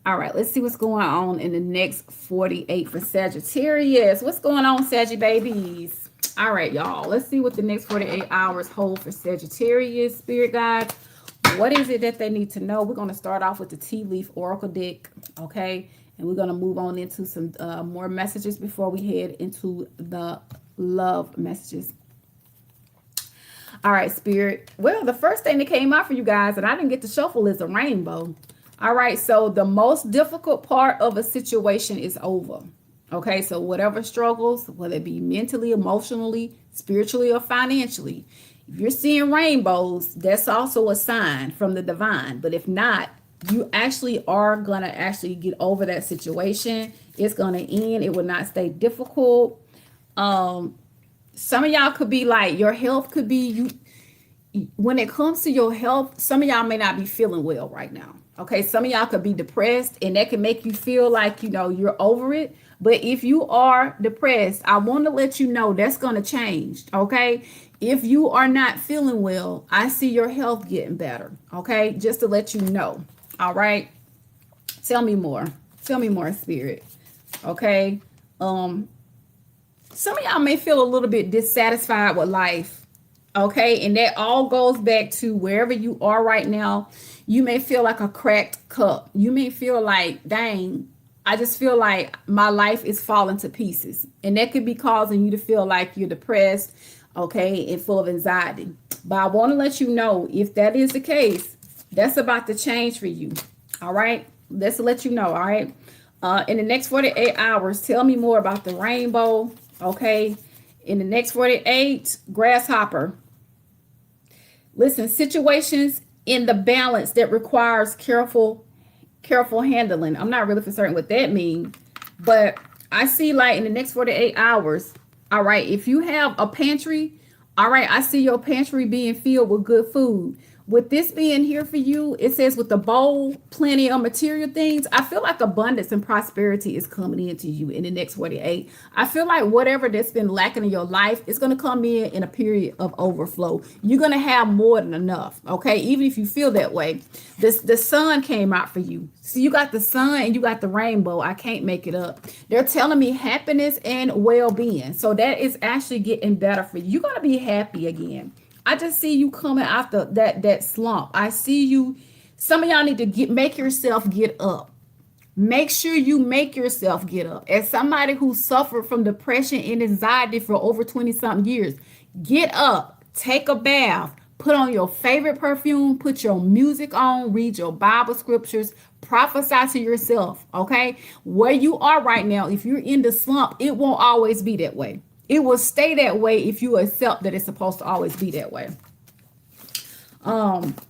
A: All right. Let's see what's going on in the next 48 for Sagittarius. What's going on, Saggy babies? All right, y'all. Let's see what the next 48 hours hold for Sagittarius, spirit guides. What is it that they need to know? We're going to start off with the tea leaf oracle deck, okay? And we're going to move on into some more messages before we head into the love messages. All right, spirit. Well, the first thing that came out for you guys, and I didn't get to shuffle, is a rainbow. All right, so the most difficult part of a situation is over. Okay, so whatever struggles, whether it be mentally, emotionally, spiritually, or financially, if you're seeing rainbows, that's also a sign from the divine. But if not, you actually are going to actually get over that situation. It's going to end. It will not stay difficult. Some of y'all could be like, your health could be, when it comes to your health, some of y'all may not be feeling well right now. Okay, some of y'all could be depressed, and that can make you feel like, you're over it. But if you are depressed, I want to let you know that's going to change. Okay, if you are not feeling well, I see your health getting better. Okay, just to let you know. All right, tell me more. Tell me more, spirit. Okay, some of y'all may feel a little bit dissatisfied with life. Okay, and that all goes back to wherever you are right now. You may feel like a cracked cup. You may feel like, dang, I just feel like my life is falling to pieces. And that could be causing you to feel like you're depressed, okay, and full of anxiety. But I want to let you know, if that is the case, that's about to change for you. All right, let's let you know. All right, in the next 48 hours, tell me more about the rainbow. Okay, in the next 48, grasshopper. Listen, situations in the balance that requires careful handling. I'm not really for certain what that means, but I see like in the next 48 hours, all right, if you have a pantry, all right, I see your pantry being filled with good food. With this being here for you, it says with the bowl, plenty of material things. I feel like abundance and prosperity is coming into you in the next 48. I feel like whatever that's been lacking in your life is going to come in a period of overflow. You're going to have more than enough. Okay. Even if you feel that way, the sun came out for you. So you got the sun and you got the rainbow. I can't make it up. They're telling me happiness and well-being. So that is actually getting better for you. You're going to be happy again. I just see you coming after that slump. I see you. Some of y'all need to make yourself get up. Make sure you make yourself get up. As somebody who suffered from depression and anxiety for over 20 something years, get up, take a bath, put on your favorite perfume, put your music on, read your Bible scriptures, prophesy to yourself. Okay. Where you are right now, if you're in the slump, it won't always be that way. It will stay that way if you accept that it's supposed to always be that way.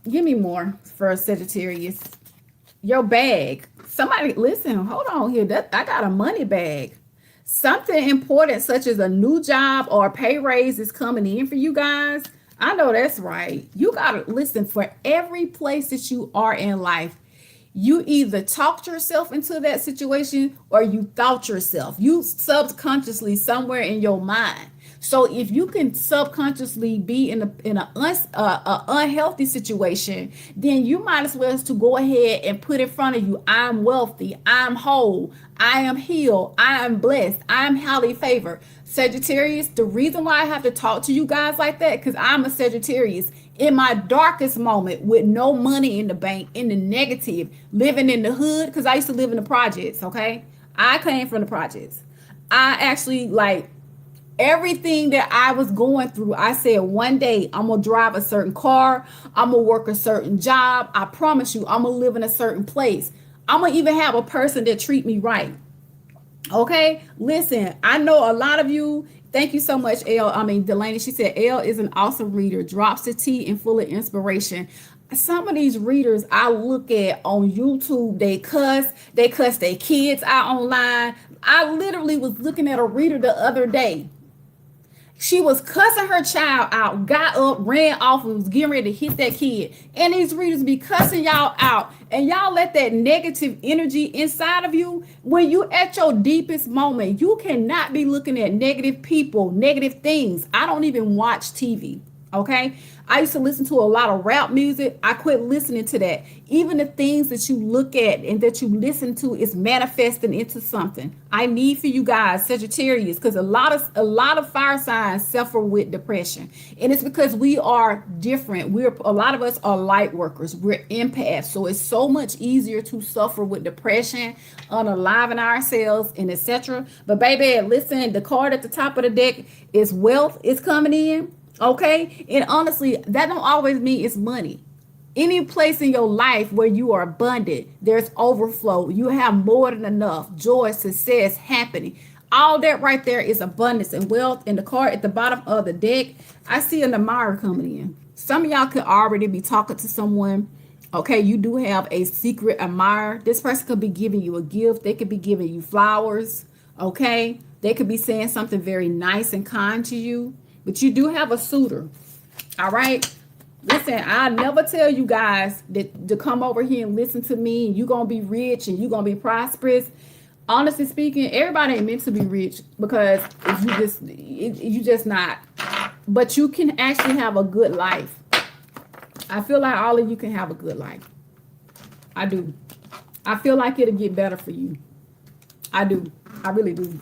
A: Give me more for Sagittarius. Your bag. Somebody, listen, hold on here. I got a money bag. Something important such as a new job or a pay raise is coming in for you guys. I know that's right. You got to listen, for every place that you are in life, you either talked yourself into that situation or you thought yourself. You subconsciously somewhere in your mind. So if you can subconsciously be in an unhealthy situation, then you might as well to go ahead and put in front of you, I'm wealthy, I'm whole, I am healed, I am blessed, I am highly favored. Sagittarius, the reason why I have to talk to you guys like that, because I'm a Sagittarius. In my darkest moment, with no money in the bank, in the negative, living in the hood, because I used to live in the projects, okay? I came from the projects. I actually, like, everything that I was going through, I said, one day I'm going to drive a certain car. I'm going to work a certain job. I promise you, I'm going to live in a certain place. I'm going to even have a person that treat me right. Okay, listen, I know a lot of you. Thank you so much, Delaney. She said, Elle is an awesome reader, drops the tea and full of inspiration. Some of these readers I look at on YouTube, they cuss their kids out online. I literally was looking at a reader the other day, She was cussing her child out, got up, ran off, and was getting ready to hit that kid. And these readers be cussing y'all out. And y'all let that negative energy inside of you. When you at your deepest moment, you cannot be looking at negative people, negative things. I don't even watch TV. Okay, I used to listen to a lot of rap music. I quit listening to that. Even the things that you look at and that you listen to is manifesting into something. I need for you guys, Sagittarius, because a lot of fire signs suffer with depression, and it's because we are different. A lot of us are light workers. We're empaths, so it's so much easier to suffer with depression, unaliving ourselves, and etc. But baby, listen, the card at the top of the deck is wealth is coming in. Okay. And honestly, that don't always mean it's money. Any place in your life where you are abundant, there's overflow. You have more than enough joy, success happening. All that right there is abundance and wealth. And the card at the bottom of the deck, I see an admirer coming in. Some of y'all could already be talking to someone. Okay. You do have a secret admirer. This person could be giving you a gift. They could be giving you flowers. Okay. They could be saying something very nice and kind to you. But you do have a suitor. All right. Listen, I never tell you guys that to come over here and listen to me and you're going to be rich and you're going to be prosperous. Honestly speaking, everybody ain't meant to be rich because you just not. But you can actually have a good life. I feel like all of you can have a good life. I do. I feel like it'll get better for you. I do. I really do.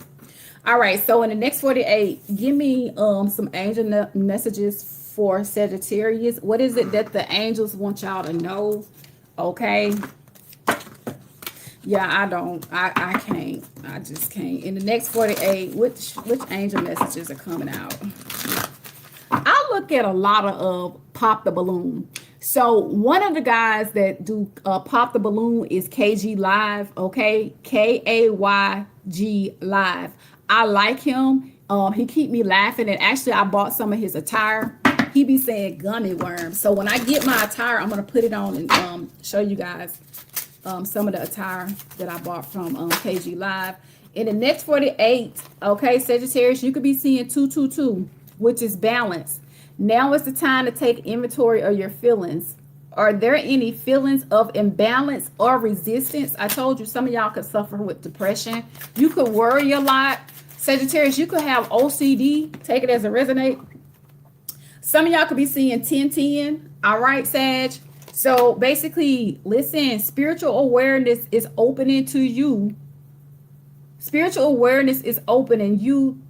A: All right, so in the next 48, give me some angel messages for Sagittarius. What is it that the angels want y'all to know? Okay. Yeah, I don't. I can't. I just can't. In the next 48, which angel messages are coming out? I look at a lot of Pop the Balloon. So one of the guys that do Pop the Balloon is KG Live. Okay, KAYG Live. I like him. He keep me laughing. And actually, I bought some of his attire. He be saying gummy worms. So when I get my attire, I'm going to put it on and show you guys some of the attire that I bought from KG Live. In the next 48, okay, Sagittarius, you could be seeing 222, which is balance. Now is the time to take inventory of your feelings. Are there any feelings of imbalance or resistance? I told you some of y'all could suffer with depression. You could worry a lot. Sagittarius, you could have OCD. Take it as a resonate. Some of y'all could be seeing 1010. All right, Sag. So basically, listen, spiritual awareness is opening to you. Spiritual awareness is opening you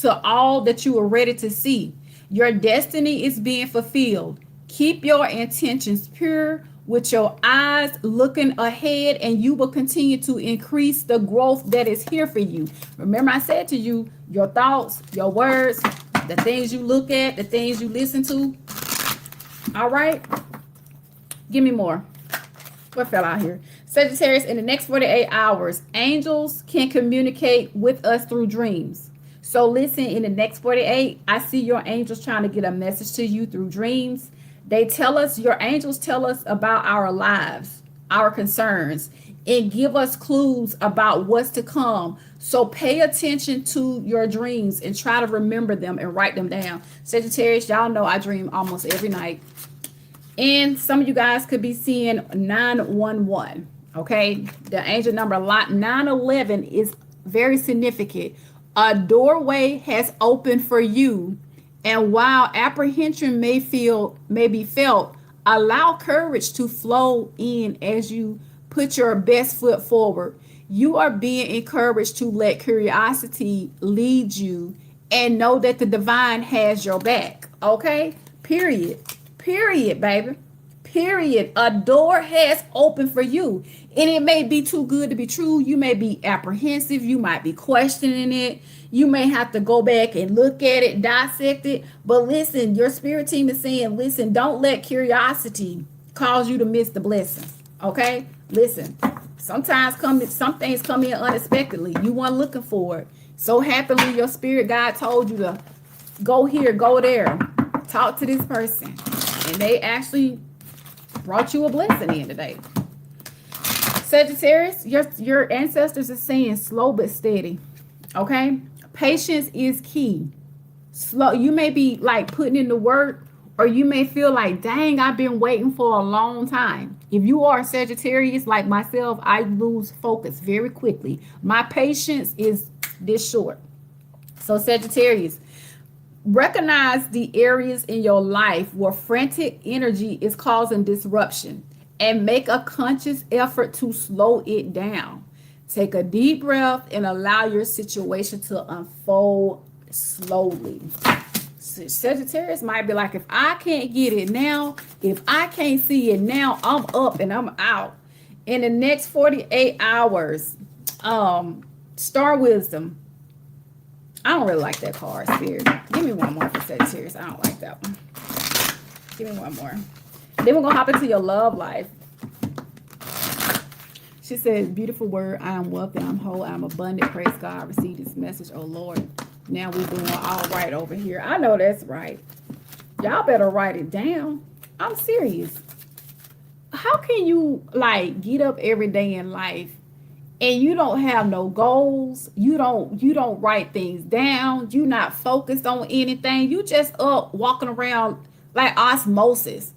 A: to all that you are ready to see. Your destiny is being fulfilled. Keep your intentions pure with your eyes looking ahead, and you will continue to increase the growth that is here for you. Remember, I said to you, your thoughts, your words, the things you look at, the things you listen to. All right. Give me more. What fell out here? Sagittarius, in the next 48 hours, angels can communicate with us through dreams. So listen, in the next 48, I see your angels trying to get a message to you through dreams. They tell us, your angels tell us about our lives, our concerns, and give us clues about what's to come. So pay attention to your dreams and try to remember them and write them down. Sagittarius, y'all know I dream almost every night. And some of you guys could be seeing 911. Okay. The angel number 911 is very significant. A doorway has opened for you. And while apprehension may be felt, allow courage to flow in as you put your best foot forward. You are being encouraged to let curiosity lead you and know that the divine has your back. Okay? Period. Period, baby. Period. A door has opened for you. And it may be too good to be true. You may be apprehensive. You might be questioning it. You may have to go back and look at it, dissect it. But listen, your spirit team is saying, listen, don't let curiosity cause you to miss the blessing. Okay? Listen, sometimes some things come in unexpectedly. You weren't looking for it. So happily, your spirit guide told you to go here, go there, talk to this person. And they actually brought you a blessing in today. Sagittarius, your ancestors are saying slow but steady. Okay? Patience is key. slow. You may be like putting in the work, or you may feel like, dang, I've been waiting for a long time. If you are a Sagittarius like myself, I lose focus very quickly. My patience is this short. So Sagittarius, recognize the areas in your life where frantic energy is causing disruption and make a conscious effort to slow it down. Take a deep breath and allow your situation to unfold slowly. Sagittarius might be like, if I can't get it now, if I can't see it now, I'm up and I'm out. In the next 48 hours, Star Wisdom. I don't really like that card, Spirit. Give me one more for Sagittarius. I don't like that one. Give me one more. Then we're going to hop into your love life. She said, beautiful word. I am wealthy. I'm whole. I'm abundant. Praise God. I received this message. Oh, Lord. Now we're doing all right over here. I know that's right. Y'all better write it down. I'm serious. How can you, like, get up every day in life and you don't have no goals? You don't write things down. You're not focused on anything. You just up walking around like osmosis,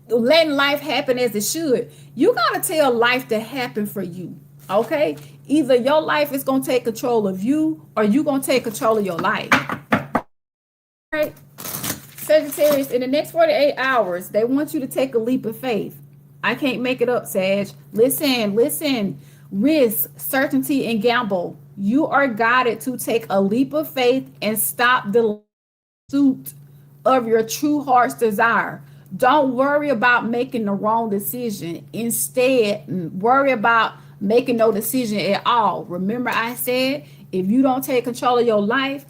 A: letting life happen as it should. You gotta tell life to happen for you. Okay? Either your life is gonna take control of you, or you gonna take control of your life. All right? Sagittarius, in the next 48 hours, they want you to take a leap of faith. I can't make it up, Sag. Listen. Risk, certainty, and gamble. You are guided to take a leap of faith and stop the pursuit of your true heart's desire. Don't worry about making the wrong decision. Instead, worry about making no decision at all. Remember, I said, if you don't take control of your life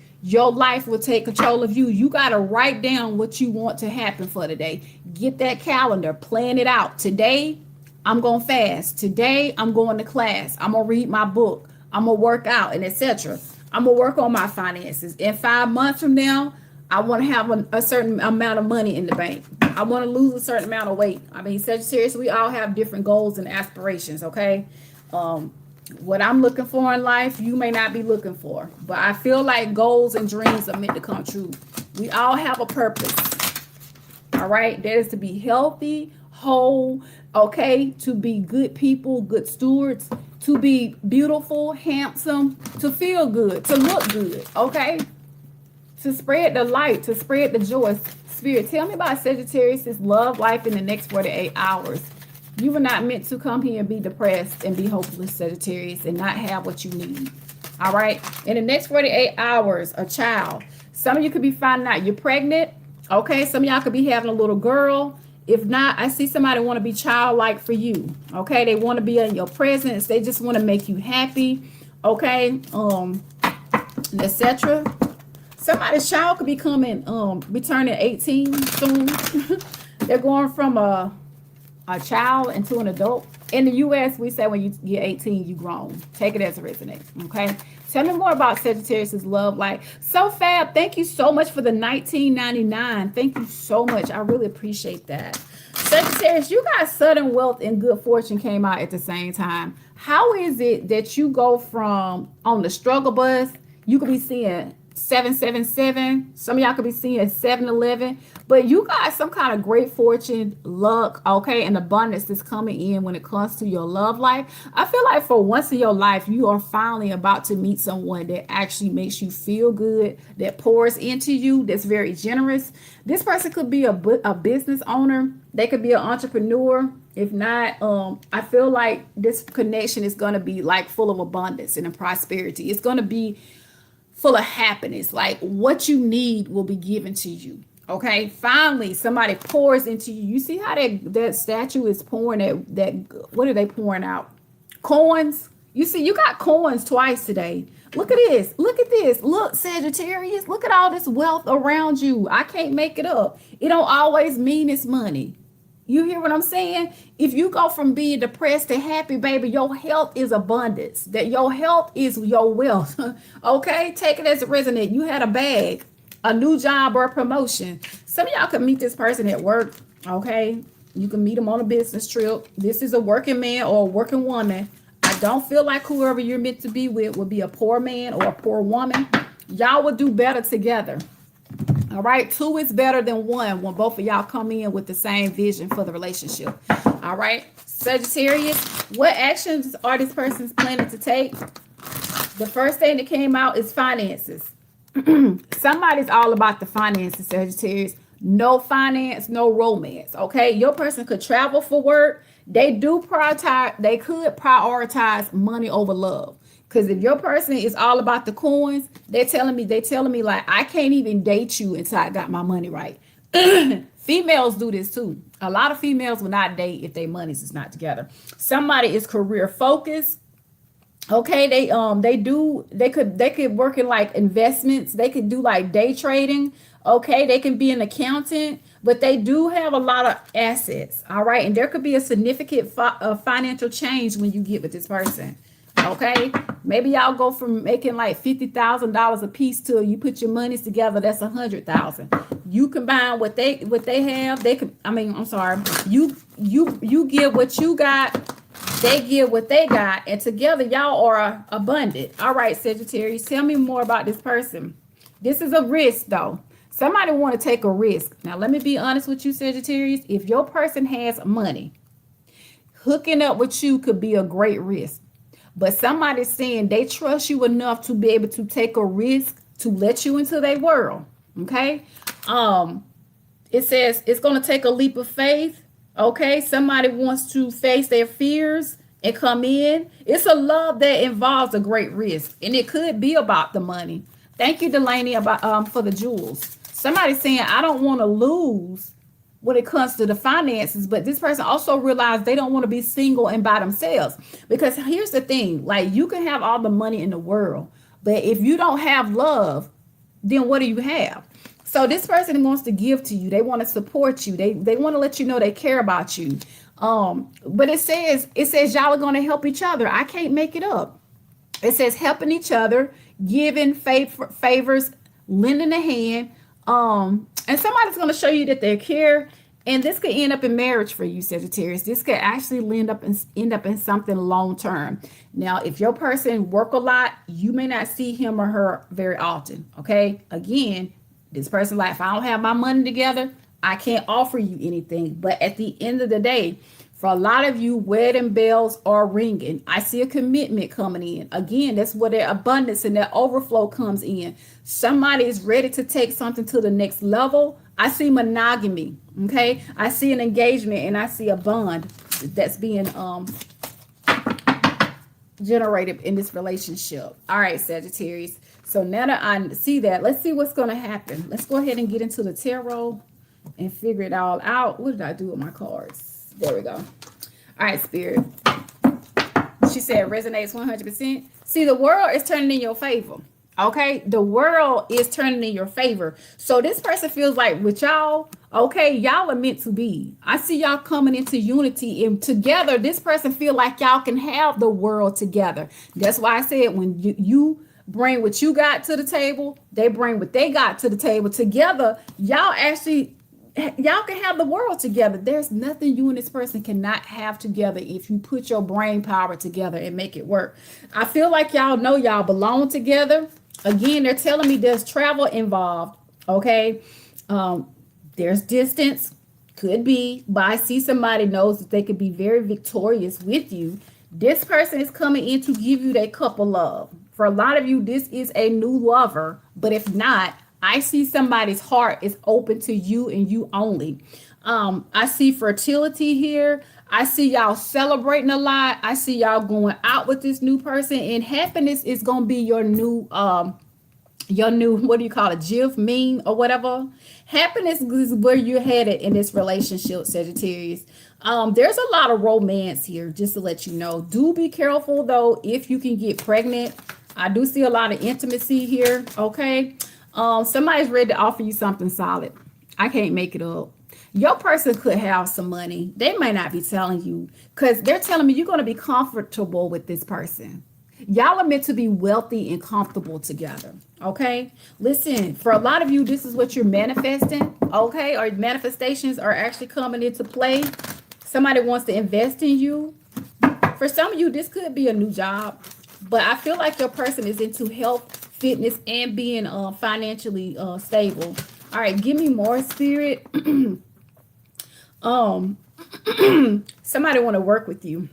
A: will take control of you. You got to write down what you want to happen for today. Get that calendar, plan it out. Today, I'm going to fast. Today, I'm going to class. I'm going to read my book. I'm going to work out, and etc. I'm going to work on my finances. In 5 months from now, I want to have a certain amount of money in the bank. I want to lose a certain amount of weight. I mean, Sagittarius, we all have different goals and aspirations, okay? What I'm looking for in life, you may not be looking for. But I feel like goals and dreams are meant to come true. We all have a purpose, all right? That is to be healthy, whole, okay? To be good people, good stewards, to be beautiful, handsome, to feel good, to look good, okay? To spread the light, to spread the joy. Spirit, tell me about Sagittarius' love life in the next 48 hours. You were not meant to come here and be depressed and be hopeless, Sagittarius, and not have what you need. All right? In the next 48 hours, a child. Some of you could be finding out you're pregnant. Okay? Some of y'all could be having a little girl. If not, I see somebody want to be childlike for you. Okay? They want to be in your presence. They just want to make you happy. Okay? Etc. Somebody's child could be coming, be turning 18 soon. They're going from a child into an adult. In the U.S., we say when you get 18, you grown. Take it as it resonates, okay? Tell me more about Sagittarius' love life. So Fab, thank you so much for the $19.99. Thank you so much. I really appreciate that. Sagittarius, you got sudden wealth and good fortune came out at the same time. How is it that you go from on the struggle bus, you could be seeing 777, some of y'all could be seeing 711, but you got some kind of great fortune, luck, okay, and abundance is coming in when it comes to your love life. I feel like for once in your life, you are finally about to meet someone that actually makes you feel good, that pours into you, that's very generous. This person could be a business owner. They could be an entrepreneur. If not, I feel like this connection is going to be like full of abundance and prosperity. It's going to be full of happiness. Like what you need will be given to you. Okay. Finally, somebody pours into you. You see how that statue is pouring that what are they pouring out? Coins. You see, you got coins twice today. Look at this. Look at this. Look, Sagittarius. Look at all this wealth around you. I can't make it up. It don't always mean it's money. You hear what I'm saying? If you go from being depressed to happy, baby, your health is abundance. That your health is your wealth. Okay? Take it as it resonates. You had a bag, a new job or a promotion. Some of y'all could meet this person at work. Okay? You can meet them on a business trip. This is a working man or a working woman. I don't feel like whoever you're meant to be with will be a poor man or a poor woman. Y'all will do better together. All right, two is better than one when both of y'all come in with the same vision for the relationship. All right, Sagittarius, what actions are this person's planning to take? The first thing that came out is finances. Somebody's all about the finances, Sagittarius. No finance, no romance. Okay, your person could travel for work. They do prioritize. They could prioritize money over love. Because if your person is all about the coins, they're telling me like I can't even date you until I got my money right. Females do this too. A lot of females will not date if their money is not together. Somebody is career focused. Okay, they could work in like investments. They could do like day trading. Okay, they can be an accountant, but they do have a lot of assets. All right, and there could be a significant financial change when you get with this person. Okay, maybe y'all go from making like $50,000 a piece to you put your monies together. That's $100,000. You combine what they have. They could. I mean, I'm sorry. You give what you got. They give what they got, and together y'all are abundant. All right, Sagittarius, tell me more about this person. This is a risk, though. Somebody want to take a risk. Now, let me be honest with you, Sagittarius. If your person has money, hooking up with you could be a great risk. But somebody's saying they trust you enough to be able to take a risk to let you into their world. Okay. It says it's going to take a leap of faith. Okay, somebody wants to face their fears and come in. It's a love that involves a great risk, and it could be about the money. Thank you, Delaney, about for the jewels. Somebody's saying I don't want to lose when it comes to the finances, but this person also realized they don't want to be single and by themselves. Because here's the thing: like you can have all the money in the world, but if you don't have love, then what do you have? So this person wants to give to you. They want to support you. They want to let you know they care about you. But it says y'all are going to help each other. I can't make it up. It says helping each other, giving favors, lending a hand. And somebody's going to show you that they care. And this could end up in marriage for you, Sagittarius. This could actually end up in something long term. Now, if your person work a lot, you may not see him or her very often. Okay. Again, this person like, if I don't have my money together, I can't offer you anything. But at the end of the day, for a lot of you, wedding bells are ringing. I see a commitment coming in. Again, that's where their abundance and their overflow comes in. Somebody is ready to take something to the next level. I see monogamy. Okay. I see an engagement and I see a bond that's being generated in this relationship. All right, Sagittarius. So now that I see that, let's see what's going to happen. Let's go ahead and get into the tarot and figure it all out. What did I do with my cards? There we go. All right, Spirit. She said resonates 100%. See, the world is turning in your favor. Okay, the world is turning in your favor. So this person feels like with y'all, okay, y'all are meant to be. I see y'all coming into unity and together. This person feel like y'all can have the world together. That's why I said when you bring what you got to the table, they bring what they got to the table. Together, y'all can have the world together. There's nothing you and this person cannot have together if you put your brain power together and make it work. I feel like y'all know y'all belong together. Again, they're telling me there's travel involved. Okay. There's distance, could be, but I see somebody knows that they could be very victorious with you. This person is coming in to give you that cup of love. For a lot of you, this is a new lover, but if not, I see somebody's heart is open to you and you only. I see fertility here. I see y'all celebrating a lot. I see y'all going out with this new person, and happiness is going to be your new, what do you call it? GIF meme or whatever. Happiness is where you're headed in this relationship, Sagittarius. There's a lot of romance here, just to let you know. Do be careful though, if you can get pregnant. I do see a lot of intimacy here. Okay. Somebody's ready to offer you something solid. I can't make it up. Your person could have some money. They might not be telling you because they're telling me you're going to be comfortable with this person. Y'all are meant to be wealthy and comfortable together. Okay. Listen, for a lot of you, this is what you're manifesting. Okay. Or manifestations are actually coming into play. Somebody wants to invest in you. For some of you, this could be a new job, but I feel like your person is into health, fitness, and being financially stable. All right, give me more, spirit. um Somebody want to work with you.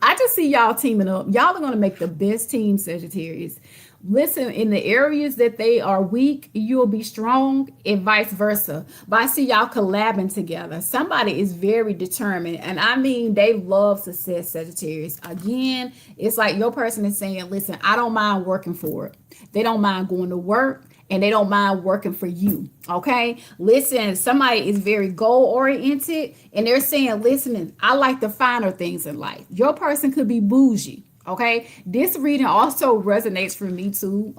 A: I just see y'all teaming up. Y'all are going to make the best team, Sagittarius. Listen, in the areas that they are weak, you'll be strong, and vice versa. But I see y'all collabing together. Somebody is very determined, and I mean, they love success, Sagittarius. Again, it's like your person is saying, listen, I don't mind working for it. They don't mind going to work, and they don't mind working for you. Okay. Listen, somebody is very goal oriented, and they're saying, listen, I like the finer things in life. Your person could be bougie. Okay. This reading also resonates for me too.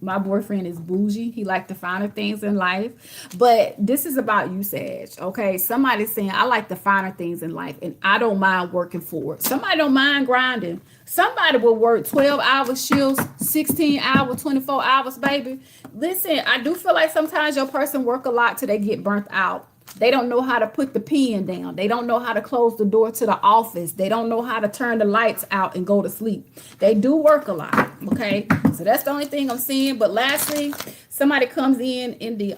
A: My boyfriend is bougie. He likes the finer things in life. But this is about you, Sag. Okay. Somebody's saying, I like the finer things in life, and I don't mind working for it. Somebody don't mind grinding. Somebody will work 12-hour shifts, 16 hours, 24 hours, baby. Listen, I do feel like sometimes your person work a lot till they get burnt out. They don't know how to put the pen down. They don't know how to close the door to the office. They don't know how to turn the lights out and go to sleep. They do work a lot, okay? So that's the only thing I'm seeing. But lastly, somebody comes in the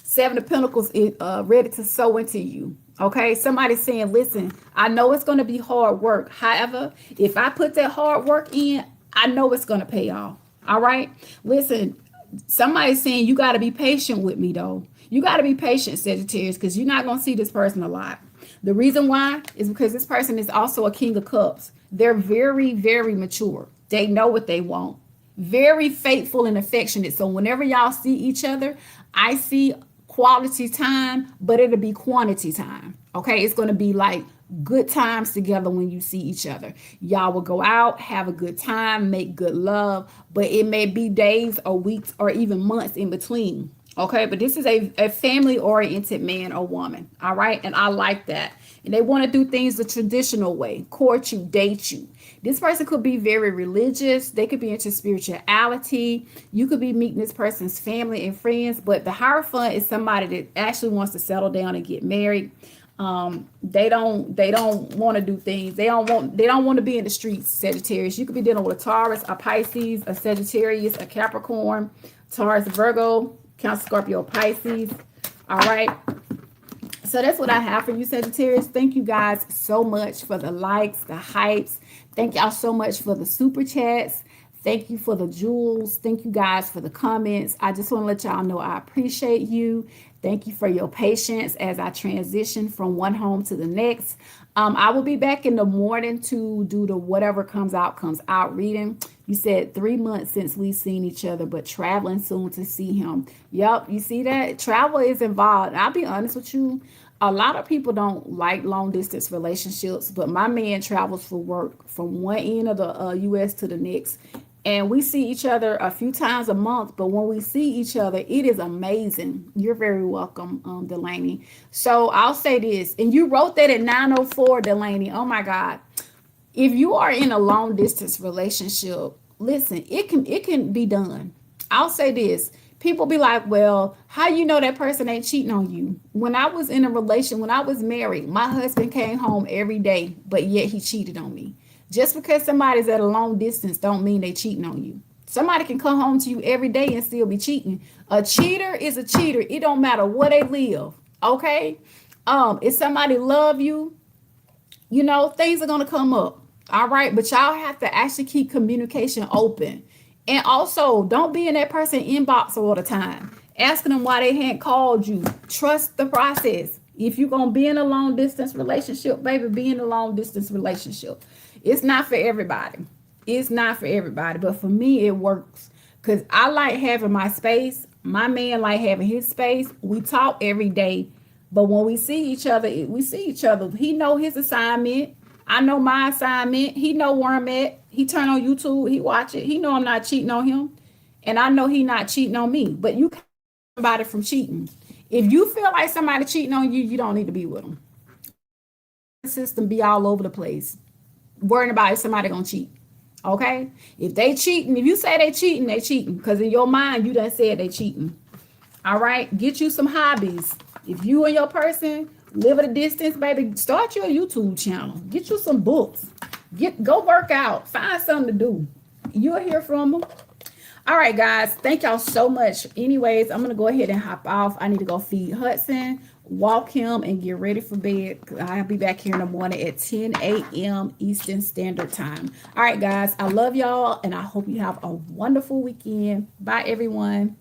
A: Seven of Pentacles, ready to sow into you. Okay, somebody's saying, listen, I know it's going to be hard work. However, if I put that hard work in, I know it's going to pay off. All right. Listen, somebody's saying you got to be patient with me, though. You got to be patient, Sagittarius, because you're not going to see this person a lot. The reason why is because this person is also a King of Cups. They're very, very mature. They know what they want. Very faithful and affectionate. So whenever y'all see each other, I see quality time, but it'll be quantity time. Okay, it's going to be like good times together when you see each other. Y'all will go out, have a good time, make good love, but it may be days or weeks or even months in between. Okay, but this is a family oriented man or woman. All right, and I like that. And they want to do things the traditional way, court you, date you. This person could be very religious. They could be into spirituality. You could be meeting this person's family and friends, but the Hierophant is somebody that actually wants to settle down and get married. They don't want to do things. They don't want to be in the streets, Sagittarius. You could be dealing with a Taurus, a Pisces, a Sagittarius, a Capricorn, Taurus, Virgo, Cancer, Scorpio, Pisces. All right. So that's what I have for you, Sagittarius. Thank you guys so much for the likes, the hypes. Thank y'all so much for the super chats. Thank you for the jewels. Thank you guys for the comments. I just want to let y'all know I appreciate you. Thank you for your patience as I transition from one home to the next. I will be back in the morning to do the whatever comes out reading. You said 3 months since we've seen each other, but traveling soon to see him. Yep, you see that? Travel is involved. I'll be honest with you. A lot of people don't like long distance relationships, but my man travels for work from one end of the U.S. to the next. And we see each other a few times a month, but when we see each other, it is amazing. You're very welcome, Delaney. So I'll say this, and you wrote that at 9:04, Delaney. Oh my God. If you are in a long distance relationship, listen, it can be done. I'll say this. People be like, well, how you know that person ain't cheating on you? When I was in a relation, when I was married, my husband came home every day, but yet he cheated on me. Just because somebody's at a long distance don't mean they cheating on you. Somebody can come home to you every day and still be cheating. A cheater is a cheater. It don't matter where they live. Okay? If somebody love you, you know, things are going to come up. All right? But y'all have to actually keep communication open. And also, don't be in that person's inbox all the time, asking them why they hadn't called you. Trust the process. If you're going to be in a long distance relationship, baby, be in a long distance relationship. It's not for everybody. It's not for everybody. But for me, it works. Because I like having my space. My man like having his space. We talk every day. But when we see each other, we see each other. He know his assignment. I know my assignment. He know where I'm at. He turn on YouTube. He watch it. He know I'm not cheating on him. And I know he not cheating on me. But you can't stop somebody from cheating. If you feel like somebody cheating on you, you don't need to be with them. The system be all over the place, worrying about if somebody gonna cheat. Okay, if they cheating, if you say they cheating, because in your mind you done said they cheating. All right, get you some hobbies. If you and your person live at a distance, baby, start your YouTube channel. Get you some books. Go work out. Find something to do. You'll hear from them. All right, guys. Thank y'all so much. Anyways, I'm going to go ahead and hop off. I need to go feed Hudson, walk him, and get ready for bed. I'll be back here in the morning at 10 a.m. Eastern Standard Time. All right, guys. I love y'all, and I hope you have a wonderful weekend. Bye, everyone.